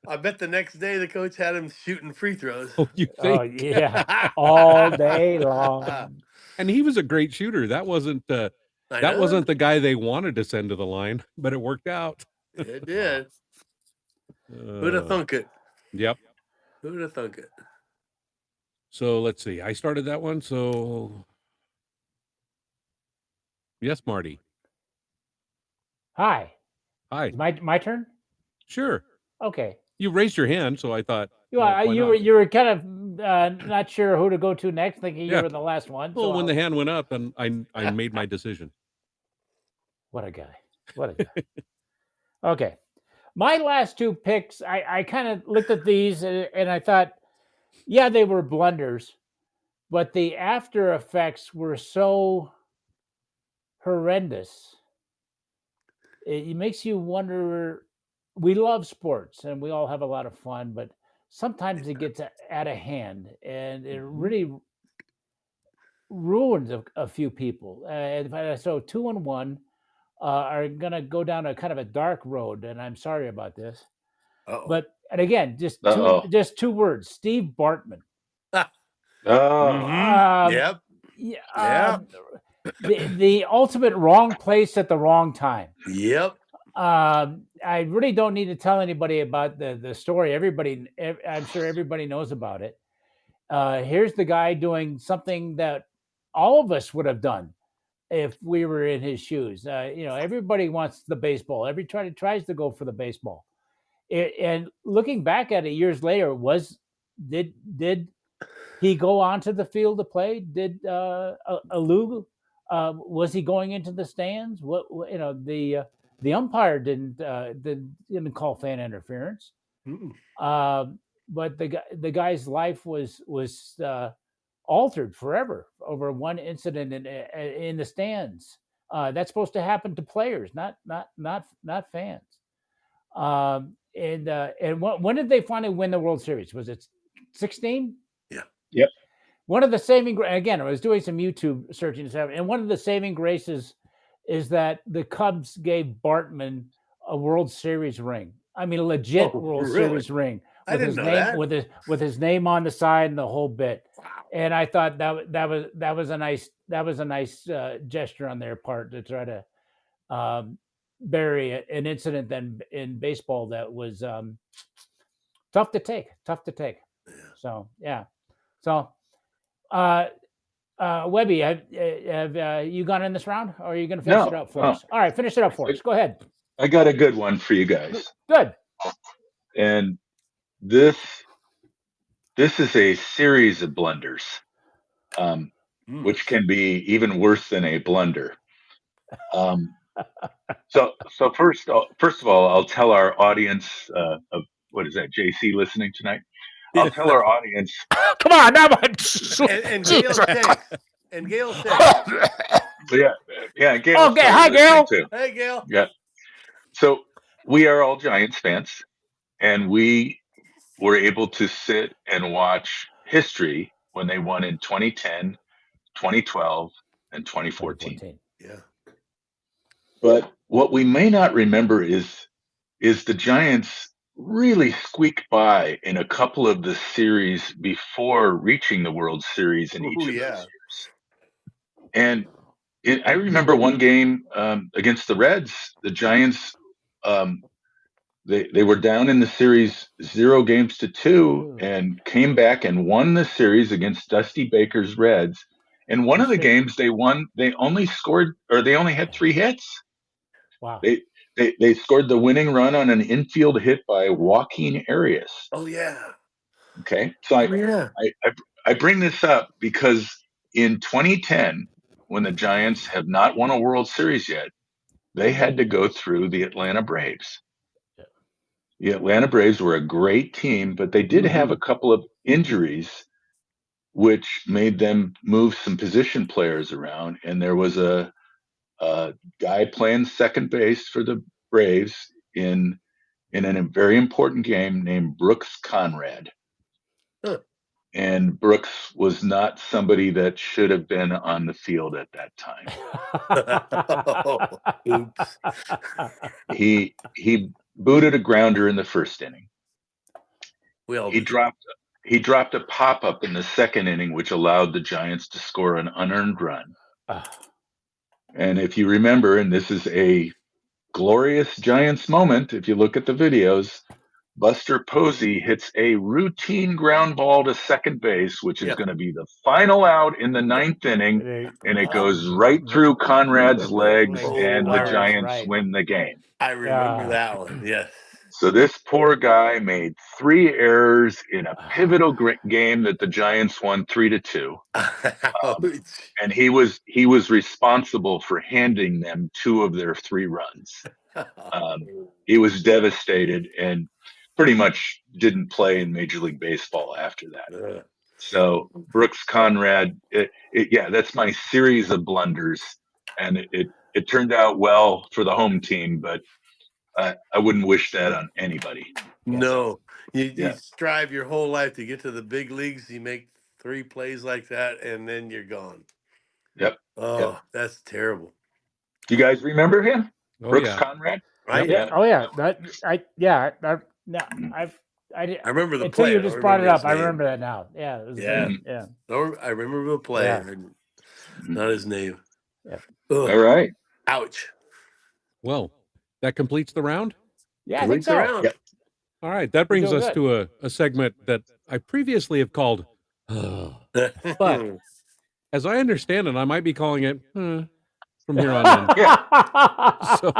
I bet the next day the coach had him shooting free throws. Oh, you Oh think? yeah, all day long. And he was a great shooter. That wasn't the guy they wanted to send to the line, but it worked out. It did. Who'd have thunk it? Yep. Who'd have thunk it? So let's see. I started that one. So yes, Marty. Hi. Hi. It's my turn. Sure. Okay. You raised your hand, so I thought You were kind of not sure who to go to next, thinking you Yeah. were the last one. Well, so when the hand went up, and I made my decision. What a guy. What a guy. Okay. My last two picks, I kind of looked at these and I thought, yeah, they were blunders, but the after effects were so horrendous. It makes you wonder. We love sports and we all have a lot of fun, but sometimes it gets out of hand and it really ruins a few people. So 2 and 1 are going to go down a kind of a dark road, and I'm sorry about this. But and again, just two words: Steve Bartman. Yep. Yeah. the ultimate wrong place at the wrong time. Yep. I really don't need to tell anybody about the story. I'm sure everybody knows about it. Here's the guy doing something that all of us would have done if we were in his shoes. Everybody wants the baseball. Everybody tries to go for the baseball. And looking back at it years later, did he go onto the field to play? Did Alou was he going into the stands? The umpire didn't call fan interference. Mm. But the guy's life was altered forever over one incident in the stands. That's supposed to happen to players, not fans. And when did they finally win the World Series? Was it 16? Yeah. Yep. One of the saving, again, I was doing some YouTube searching, and one of the saving graces is that the Cubs gave Bartman a World Series ring. I mean, a legit World really? Series ring I with didn't his know name that. with his name on the side and the whole bit. Wow. And I thought that was a nice gesture on their part to try to bury an incident then in baseball that was tough to take. Yeah. So yeah, so Webby, have you gone in this round, or are you going to finish it up for us? All right, finish it up for us. Go ahead. I got a good one for you guys. Good. And this is a series of blunders, which can be even worse than a blunder. So first of all, I'll tell our audience of what is that, JC listening tonight? I'll tell our audience. Come on, now and Gail Shanks. And Gail Shanks. Yeah. Gail. Okay, hi, Gail. Too. Hey, Gail. Yeah. So we are all Giants fans, and we were able to sit and watch history when they won in 2010, 2012, and 2014. Yeah. But what we may not remember is the Giants really squeaked by in a couple of the series before reaching the World Series in each of those years. And I remember one game against the Reds. The Giants, they were down in the series 0-2 and came back and won the series against Dusty Baker's Reds. And one of the games they won, they only had 3 hits. Wow. They scored the winning run on an infield hit by Joaquin Arias. Oh yeah. Okay. So I bring this up because in 2010, when the Giants have not won a World Series yet, they had to go through the Atlanta Braves. Yeah. The Atlanta Braves were a great team, but they did have a couple of injuries which made them move some position players around. And there was a guy playing second base for the Braves in a very important game named Brooks Conrad. Huh. And Brooks was not somebody that should have been on the field at that time. Oops. He booted a grounder in the first inning. He dropped a pop-up in the second inning, which allowed the Giants to score an unearned run. And if you remember, and this is a glorious Giants moment, if you look at the videos, Buster Posey hits a routine ground ball to second base, which is going to be the final out in the 9th inning, and it goes right through Conrad's legs, and the Giants win the game. I remember that one. Yes. So this poor guy made 3 errors in a pivotal game that the Giants won 3-2. And he was responsible for handing them 2 of their 3 runs. He was devastated and pretty much didn't play in Major League Baseball after that. So Brooks Conrad, that's my series of blunders, and it turned out well for the home team, but I wouldn't wish that on anybody. No, you strive your whole life to get to the big leagues. You make 3 plays like that, and then you're gone. Yep. Oh, that's terrible. You guys remember him? Oh, Brooks yeah. Conrad? Right? Oh yeah. I remember the until play. you just brought it up. I remember that now. Yeah. It was Yeah. Yeah. I remember the play. Yeah. Not his name. All right. Ouch. Well, that completes the round. Yeah, I think Completes the so. round. Yep. All right, that We're brings doing us good. to a segment that I previously have called, but as I understand it, I might be calling it from here on in. Yeah. So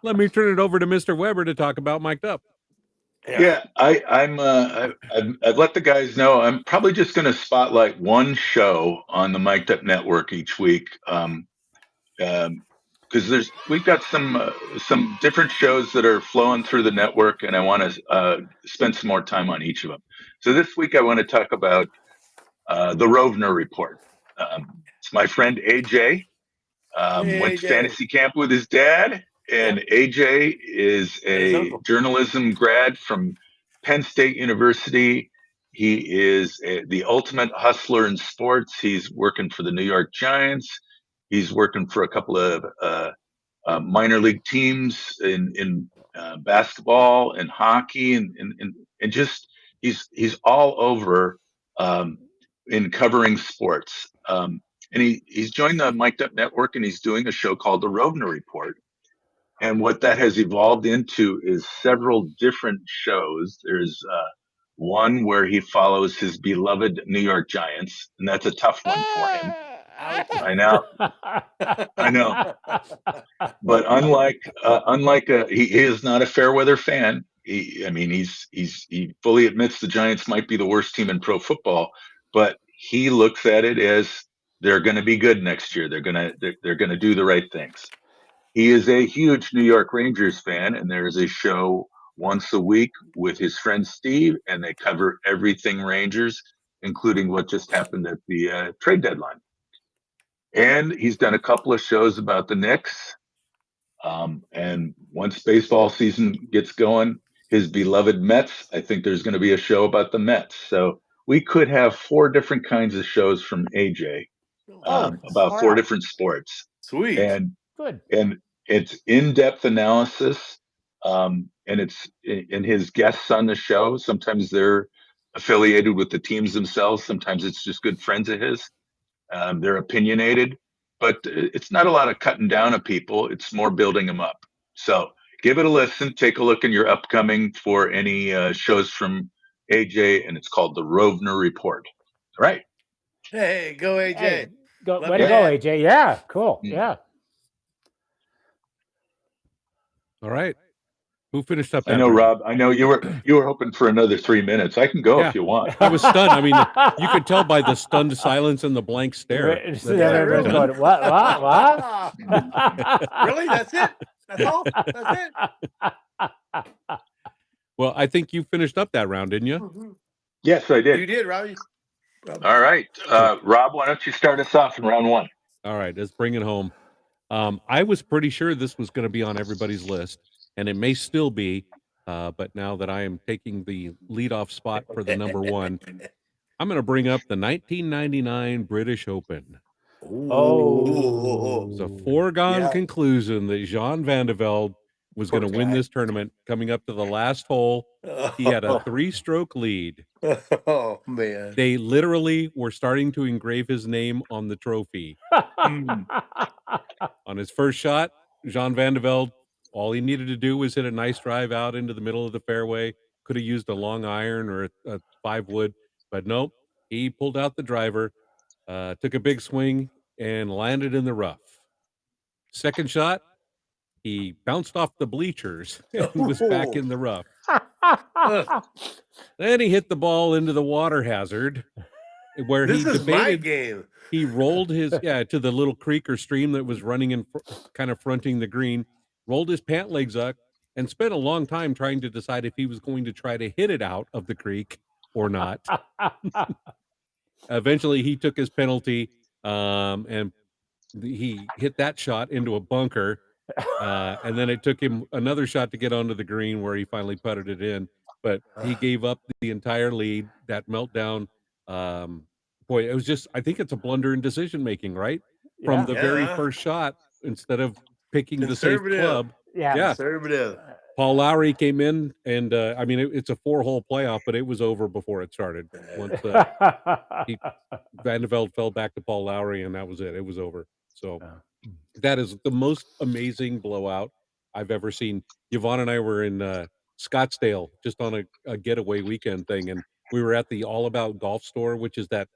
let me turn it over to Mr. Weber to talk about Mic'd Up. Yeah, I've let the guys know I'm probably just going to spotlight one show on the Mic'd Up Network each week, because we've got some different shows that are flowing through the network, and I want to spend some more time on each of them. So this week I want to talk about the Rovner Report. It's my friend AJ. Hey, Went to AJ. fantasy camp with his dad, and Yep. AJ is And his a uncle. journalism grad from Penn State University. He is the ultimate hustler in sports. He's working for the New York Giants. He's working for a couple of minor league teams in basketball and hockey, and just he's all over um, in covering sports. And he's joined the Mic'd Up Network, and he's doing a show called the Rovner Report. And what that has evolved into is several different shows. There's one where he follows his beloved New York Giants, and that's a tough one for him. Ouch. I know, I know. But he is not a fair weather fan. I mean, he fully admits the Giants might be the worst team in pro football, but he looks at it as they're going to be good next year. They're going to do the right things. He is a huge New York Rangers fan, and there is a show once a week with his friend Steve, and they cover everything Rangers, including what just happened at the trade deadline. And he's done a couple of shows about the Knicks. And once baseball season gets going, his beloved Mets, I think there's going to be a show about the Mets. So we could have 4 different kinds of shows from AJ Oh, about all 4 right. different sports. Sweet. And Good. and it's in-depth analysis. And it's in his guests on the show. Sometimes they're affiliated with the teams themselves. Sometimes it's just good friends of his. They're opinionated, but it's not a lot of cutting down of people. It's more building them up. So give it a listen. Take a look in your upcoming for any shows from AJ, and it's called the Rovner Report. All right. Hey, go AJ. Hey, Love way to your go, hat. AJ. Yeah, cool. Mm. Yeah. All right, who finished up I that know, round? Rob. I know you were hoping for another 3 minutes. I can go Yeah, if you want. I was stunned. I mean, you could tell by the stunned silence and the blank stare that Yeah, we're Everybody's done. really. going, what? Really? That's it? That's all? That's it? Well, I think you finished up that round, didn't you? Yes, I did. You did, Robbie. All right. Rob, why don't you start us off in round 1? All right, let's bring it home. I was pretty sure this was going to be on everybody's list, and it may still be. But now that I am taking the leadoff spot for the number 1, I'm going to bring up the 1999 British Open. Ooh. It's a foregone Yeah. conclusion that Jean Van de Velde was Poor going to win guy. this tournament. Coming up to the last hole, he had a 3-stroke lead. Oh, man. They literally were starting to engrave his name on the trophy. Mm. On his first shot, Jean Van de Velde, all he needed to do was hit a nice drive out into the middle of the fairway. Could have used a long iron or a 5-wood, but nope. He pulled out the driver, took a big swing, and landed in the rough. Second shot, he bounced off the bleachers and was back in the rough. Then he hit the ball into the water hazard, where This he is my debated. game. He rolled his to the little creek or stream that was running in kind of fronting the green, rolled his pant legs up, and spent a long time trying to decide if he was going to try to hit it out of the creek or not. Eventually, he took his penalty, and he hit that shot into a bunker. And then it took him another shot to get onto the green where he finally putted it in. But he gave up the entire lead. That meltdown, boy, it was just, I think it's a blunder in decision making, right? From Yeah. the very Yeah. first shot, instead of picking the safe Conservative. club. Yeah. Yeah. Conservative. Paul Lowry came in, and I mean it's a 4-hole playoff, but it was over before it started. Once Vandeveld fell back to Paul Lowry, and that was it. It was over. So that is the most amazing blowout I've ever seen. Yvonne and I were in Scottsdale just on a getaway weekend thing, and we were at the All About Golf store, which is that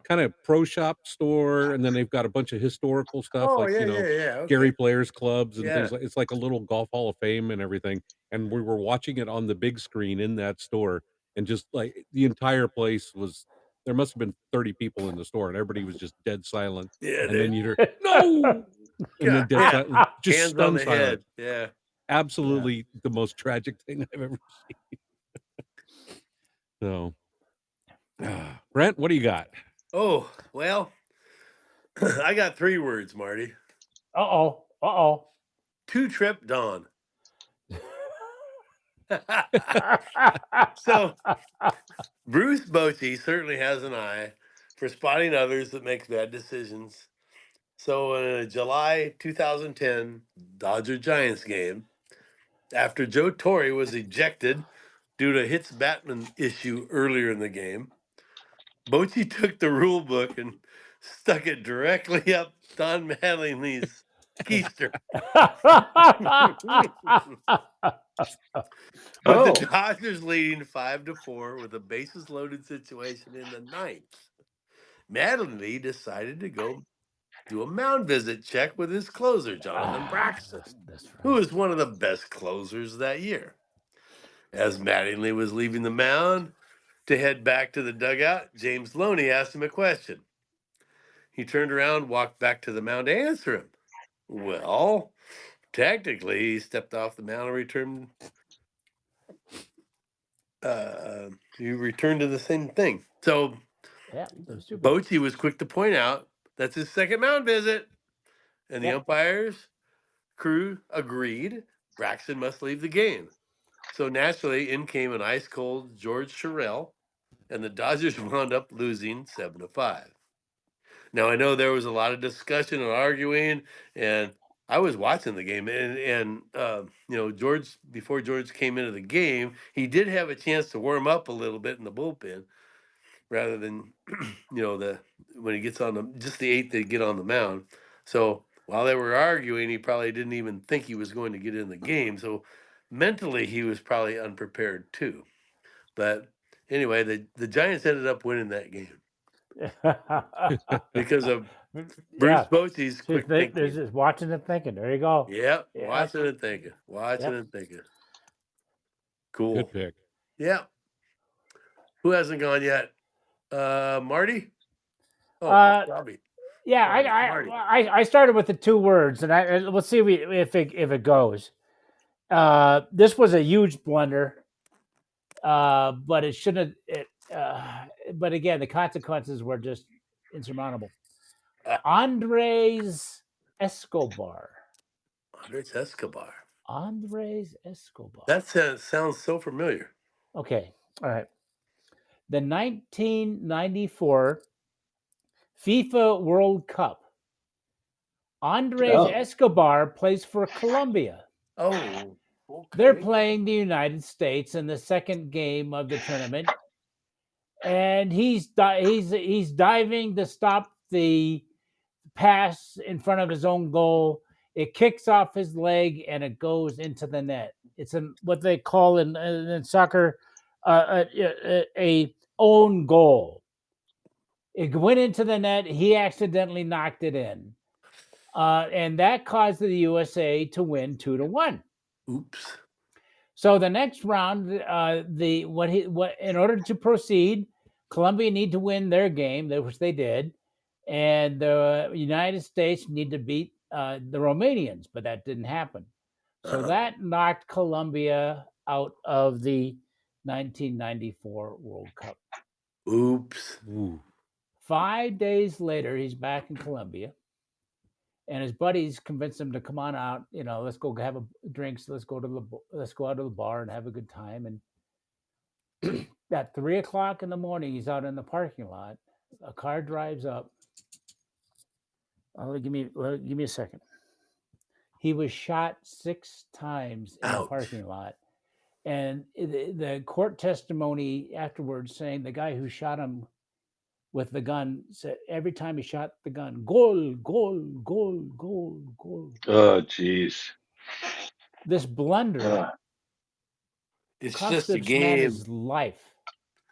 kind of pro shop store, and then they've got a bunch of historical stuff Oh like, yeah, yeah, yeah. Gary Okay. Players clubs and Yeah. things like it's like a little golf hall of fame and everything. And we were watching it on the big screen in that store, and just like the entire place was there must have been 30 people in the store, and everybody was just dead silent. Yeah. And then you'd hear, no, and then God, dead silent, just hands on stunned the silent. head. Yeah. Absolutely the most tragic thing I've ever seen. So, Brent, what do you got? Oh well, I got 3 words, Marty. Uh-oh. 2-trip Dawn. So Bruce Bochy certainly has an eye for spotting others that make bad decisions. So in a July 2010 Dodger Giants game, after Joe Torre was ejected due to Hit's Batman issue earlier in the game, Bochy took the rule book and stuck it directly up Don Mattingly's keister. With the Oh, Dodgers leading 5-4 with a bases loaded situation in the ninth, Mattingly decided to go do a mound visit check with his closer, Jonathan Braxton, That's who right. was one of the best closers that year. As Mattingly was leaving the mound to head back to the dugout, James Loney asked him a question. He turned around, walked back to the mound to answer him. Well, technically, he stepped off the mound and returned. He returned to the same thing. So Yeah, that was stupid. Bochy was quick to point out that's his second mound visit, and the Yep. umpires crew agreed Braxton must leave the game. So naturally, in came an ice cold George Sherrill, and the Dodgers wound up losing 7-5. Now I know there was a lot of discussion and arguing, and I was watching the game, and George, before George came into the game, he did have a chance to warm up a little bit in the bullpen, rather than the when he gets on the just the 8th they get on the mound. So while they were arguing, he probably didn't even think he was going to get in the game. So mentally, he was probably unprepared too. But anyway, the Giants ended up winning that game because of Bruce Yeah. Bochy's quick There's thinking. just watching and thinking. There you go. Yep, Yep. watching and thinking, watching Yep. and thinking. Cool. Good pick. Yep. Who hasn't gone yet? Marty? Oh, Robbie. Yeah, Marty. I started with the 2 words, and let's see if it goes. This was a huge blunder, but it shouldn't. But again, the consequences were just insurmountable. Andres Escobar. Andres Escobar. Andres Escobar. That sounds so familiar. Okay. All right. The 1994 FIFA World Cup. Andres Escobar plays for Colombia. Oh, okay. They're playing the United States in the second game of the tournament, and he's diving to stop the pass in front of his own goal. It kicks off his leg and it goes into the net. It's what they call in soccer a own goal. It went into the net. He accidentally knocked it in, and that caused the USA to win 2-1. Oops. So the next round, in order to proceed, Colombia need to win their game, which they did, and the United States need to beat the Romanians, but that didn't happen. So that knocked Colombia out of the 1994 World Cup. Oops. Ooh. 5 days later, he's back in Colombia, and his buddies convinced him to come on out. Let's go have a drinks. Let's go out to the bar and have a good time. And at 3:00 in the morning, he's out in the parking lot. A car drives up. Give me a second. He was shot 6 times in a Ouch. parking lot. And the court testimony afterwards saying the guy who shot him with the gun said every time he shot the gun, goal, goal, goal, goal, goal. Oh, geez. This blunder It's cost just a this man game. his life.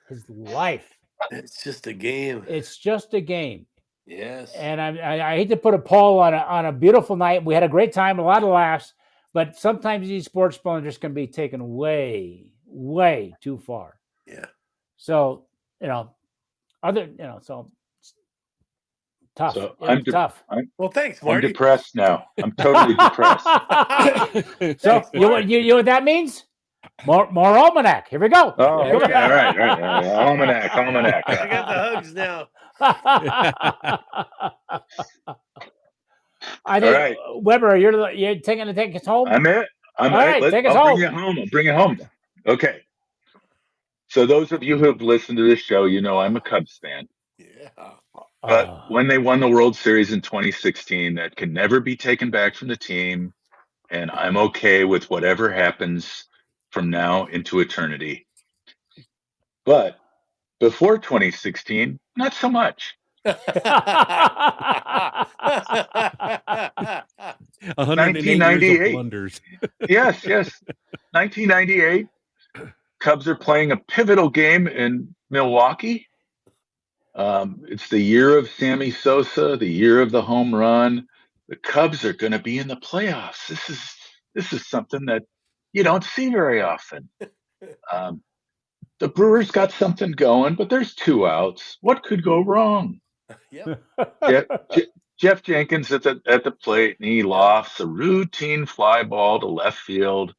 His life. It's just a game. It's just a game. Yes. And I hate to put a poll on a beautiful night. We had a great time, a lot of laughs, but sometimes these sports blunders can be taken way, way too far. Yeah. So, so tough. So It's tough. Well, thanks, I'm Marty. depressed now. I'm totally depressed. So Thanks, you know what that means? More almanac. Here we go. Oh, There we okay. go. All right. Almanac. I got the hugs now. I think, All right. Weber, you're taking to take us home. I'm it. All right, take us I'll home. bring you home. I'll bring you home. Okay. So those of you who have listened to this show, you know I'm a Cubs fan. Yeah. But when they won the World Series in 2016, that can never be taken back from the team. And I'm okay with whatever happens from now into eternity. But before 2016, not so much. 108 years of blunders. Yes. 1998, Cubs are playing a pivotal game in Milwaukee. It's the year of Sammy Sosa, the year of the home run. The Cubs are going to be in the playoffs. This is something that you don't see very often. The Brewers got something going, but there's 2 outs. What could go wrong? Yep. Jeff Jenkins at the plate, and he lofts a routine fly ball to left field,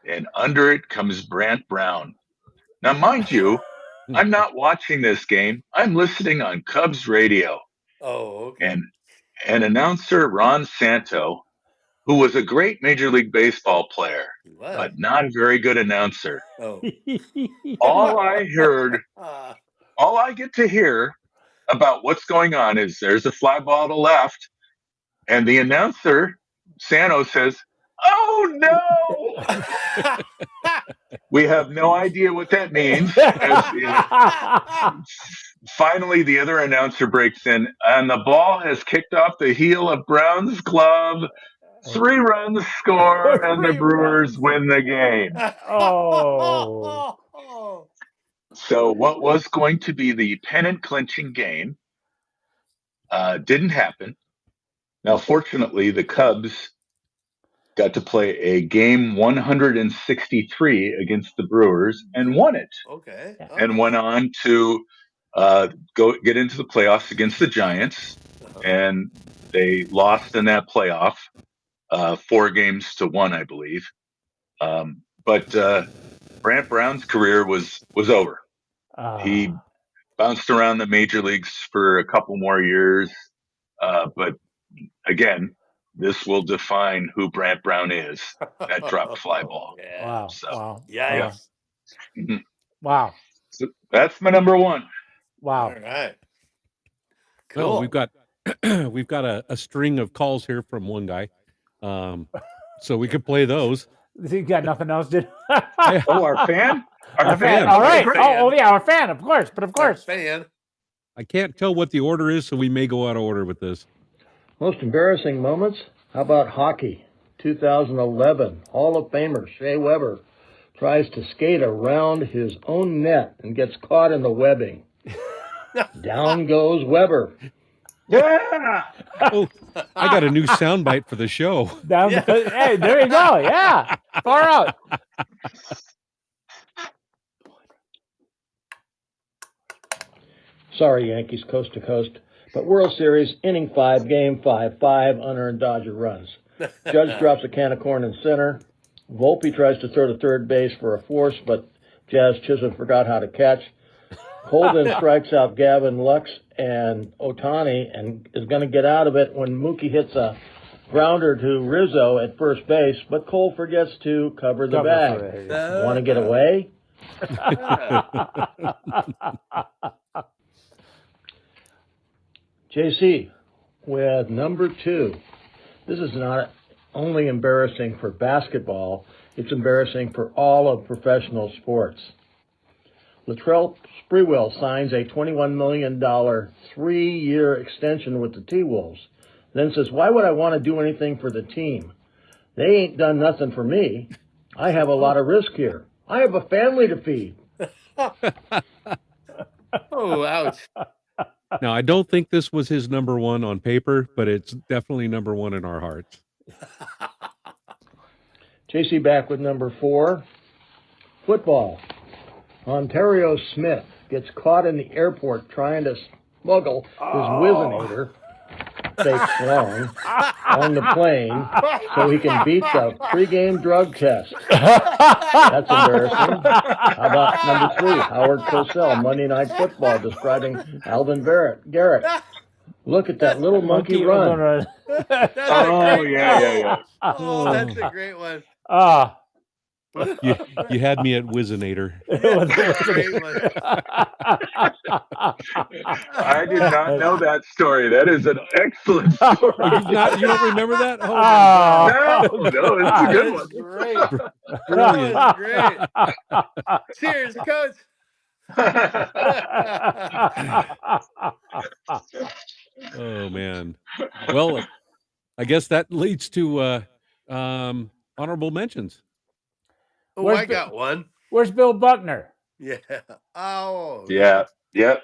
and under it comes Brant Brown. Now, mind you, I'm not watching this game. I'm listening on Cubs radio. Oh, okay. And announcer Ron Santo, who was a great Major League Baseball player, but not a very good announcer. Oh. All I heard, all I get to hear about what's going on is there's a fly ball to left, and the announcer, Santo, says, "Oh no!" We have no idea what that means. Finally, the other announcer breaks in, and the ball has kicked off the heel of Brown's glove. 3 runs score, and the Brewers win the game. Oh. So, what was going to be the pennant clinching game didn't happen. Now, fortunately, the Cubs got to play a game 163 against the Brewers and won it. Okay. And went on to go get into the playoffs against the Giants, and they lost in that playoff 4-1, I believe. But Brant Brown's career was over. He bounced around the major leagues for a couple more years, but again, this will define who Brant Brown is. That dropped fly ball. Yeah. Wow. So, Wow. Yikes. Mhm. Wow. So that's my number 1. Wow. All right. Cool. Well, we've got a string of calls here from one guy, so we could play those. You got nothing else, did? Oh, our fan? Our fan. All right. Oh, yeah, our fan, of course. But of course. Our fan. I can't tell what the order is, so we may go out of order with this. Most embarrassing moments? How about hockey? 2011, Hall of Famer Shea Weber tries to skate around his own net and gets caught in the webbing. Down goes Weber. Yeah. Oh, I got a new soundbite for the show. Hey, there you go. Yeah. Far out. Sorry, Yankees, coast to coast. But World Series, inning 5, game 5, 5 unearned Dodger runs. Judge drops a can of corn in center. Volpe tries to throw to third base for a force, but Jazz Chisholm forgot how to catch. Colvin strikes out Gavin Lux and Otani and is going to get out of it when Mookie hits a grounder to Rizzo at first base, but Cole forgets to cover the bag. Want to get away? JC with number 2. This is not only embarrassing for basketball, it's embarrassing for all of professional sports. Latrell Sprewell signs a $21 million 3-year extension with the T-Wolves. Then says, why would I want to do anything for the team? They ain't done nothing for me. I have a lot of risk here. I have a family to feed. Oh, ouch. Now, I don't think this was his number one on paper, but it's definitely number one in our hearts. JC back with number 4. Football. Ontario Smith gets caught in the airport trying to smuggle his Whizzinator, fake schlong, on the plane so he can beat the pregame drug test. That's embarrassing. How about number 3, Howard Cosell, Monday Night Football, describing Alvin Garrett. Look at that little monkey run. That's Oh, a great yeah. Oh, that's a great one. You had me at Whizzinator. That's a great one. I did not know that story. That is an excellent story. Oh, you don't remember that? Oh, my God. No, it's a good one. Great. Brilliant. That was great. Cheers, coach. Oh, man. Well, I guess that leads to honorable mentions. Oh, I got one. Where's Bill Buckner? Yeah. Oh. Yeah. Yep.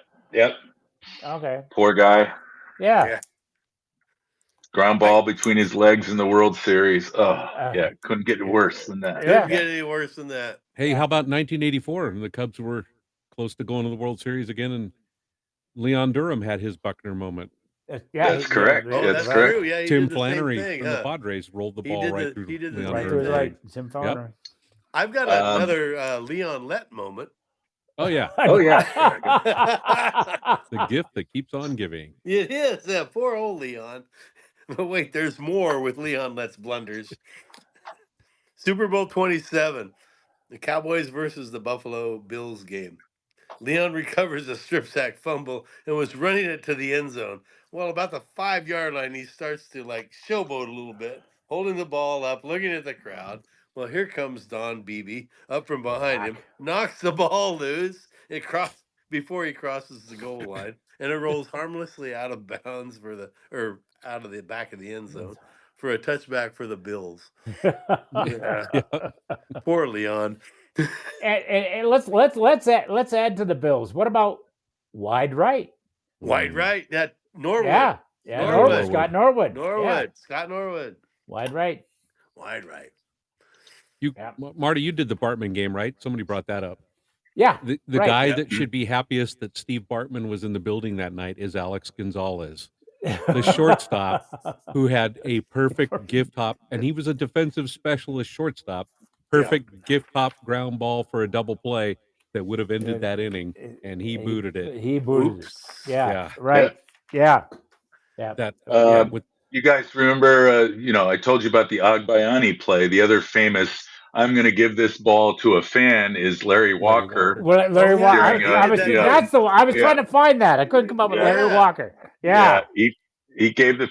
Okay. Poor guy. Yeah. Ground ball between his legs in the World Series. Oh, yeah. Couldn't get worse than that. Couldn't get any worse than that. Hey, how about 1984? The Cubs were close to going to the World Series again, and Leon Durham had his Buckner moment. That's correct. Oh, that's true. Yeah, he Tim did the Flannery same thing, from the Padres rolled the ball right through Leon Durham's leg. Tim Flannery. Yep. I've got another Leon Lett moment. Oh, yeah. Oh, yeah. The gift that keeps on giving. It is. Yeah, poor old Leon. But wait, there's more with Leon Lett's blunders. Super Bowl 27, the Cowboys versus the Buffalo Bills game. Leon recovers a strip sack fumble and was running it to the end zone. Well, about the 5-yard line, he starts to showboat a little bit, holding the ball up, looking at the crowd. Well, here comes Don Beebe up from behind him, knocks the ball loose before he crosses the goal line, and it rolls harmlessly out of bounds out of the back of the end zone for a touchback for the Bills. Yeah. Poor Leon. And let's add to the Bills. What about wide right? Wide right. That Norwood. Yeah. Norwood. Scott Norwood. Scott Norwood. Wide right. Marty, you did the Bartman game, right? Somebody brought that up. Yeah. The guy that should be happiest that Steve Bartman was in the building that night is Alex Gonzalez, the shortstop who had a perfect gift hop, and he was a defensive specialist shortstop. Perfect gift hop ground ball for a double play that would have ended that inning, and he booted it. He booted it. Yeah. Right. Yeah. You guys remember, I told you about the Agbayani play. The other famous, I'm going to give this ball to a fan, is Larry Walker. Larry Walker. I was trying to find that. I couldn't come up with Larry Walker. Yeah. He gave the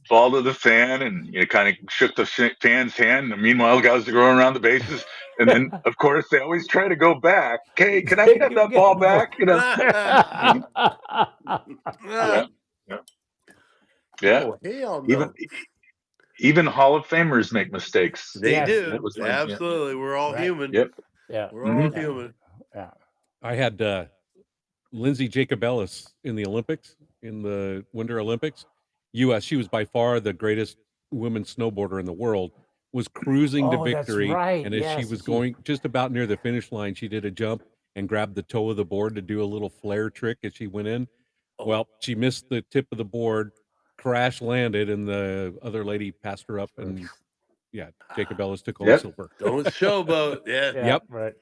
ball to the fan and kind of shook the fan's hand. And meanwhile, guys are going around the bases. And then, of course, they always try to go back. Hey, can I have that ball back? Yeah. Oh, hell no. Even Hall of Famers make mistakes. They do. Absolutely. We're all human. Yep. Yeah. We're all human. Yeah. I had Lindsay Jacobellis in the Olympics, in the Winter Olympics. U.S. She was by far the greatest women's snowboarder in the world, was cruising to victory. That's right. And as she was going just about near the finish line, she did a jump and grabbed the toe of the board to do a little flare trick as she went in. Well, she missed the tip of the board, crash landed, and the other lady passed her up, and Jacob Ellis took home silver. Don't showboat. Yeah. Yep. Right.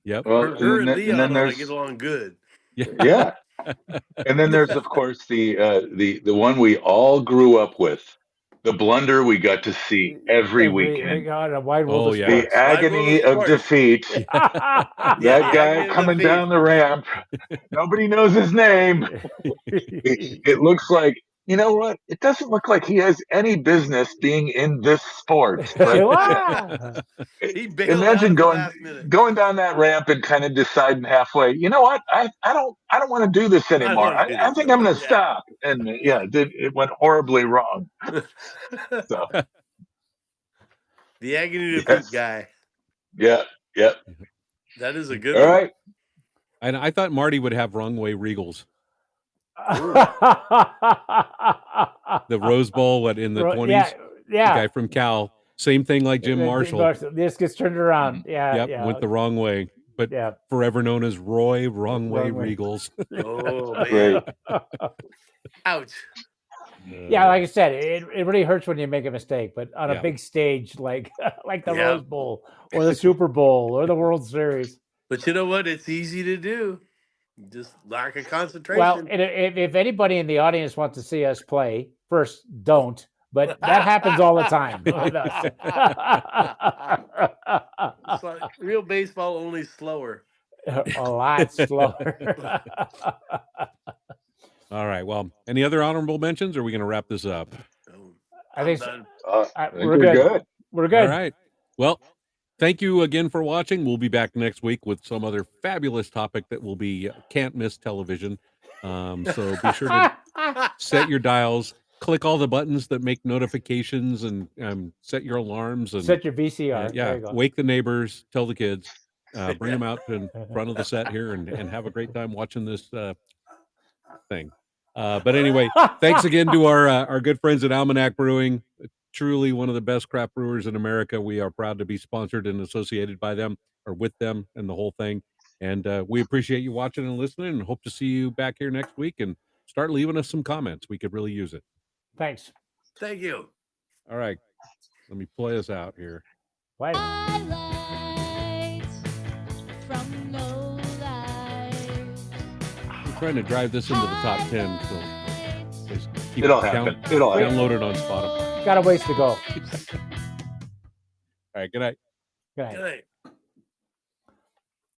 Yep. Well, her and Leon ought to get along good. Yeah. And then there's, of course, the one we all grew up with, the blunder we got to see every weekend. A wide world of sports. The agony of defeat. That guy coming down the ramp. Nobody knows his name. It looks like You know what? It doesn't look like he has any business being in this sport. But Wow. He bailed out imagine at the last minute. going down that ramp and kind of deciding halfway, you know what? I don't want to do this I don't anymore. want to do I this think no I'm more. going to stop. And it went horribly wrong. So The agony defeat yes, guy. yeah. That is a good All one. right. And I thought Marty would have wrong way Regals. The Rose Bowl in the 20s. The guy from Cal. Same thing like Jim Marshall. This gets turned around. Yeah. Yep, went the wrong way. But forever known as Roy Wrong Way Regals. Oh, man. Great. Ouch. Yeah, like I said, it really hurts when you make a mistake, but on a big stage like the Rose Bowl or the Super Bowl or the World Series. But you know what? It's easy to do. Just lack of concentration. Well, if anybody in the audience wants to see us play, first don't. But that happens all the time with us. It's like real baseball, only slower. A lot slower. All right. Well, any other honorable mentions? Or are we going to wrap this up? I think done. we're good. We're good. All right. Well, thank you again for watching. We'll be back next week with some other fabulous topic that will be can't miss television. So be sure to set your dials, click all the buttons that make notifications, and set your alarms and set your VCR. Yeah, wake the neighbors, tell the kids, bring them out in front of the set here, and have a great time watching this thing. But anyway, thanks again to our good friends at Almanac Brewing. Truly one of the best craft brewers in America. We are proud to be sponsored and associated by them or with them and the whole thing. And we appreciate you watching and listening, and hope to see you back here next week, and start leaving us some comments. We could really use it. Thanks. Thank you. All right. Let me play us out here. Play. From Lowlifes. I'm trying to drive this into the top 10, so just keep It'll happen. It'll happen. Download it on Spotify. Got a ways to go. All right. Good night. Good night. Good night.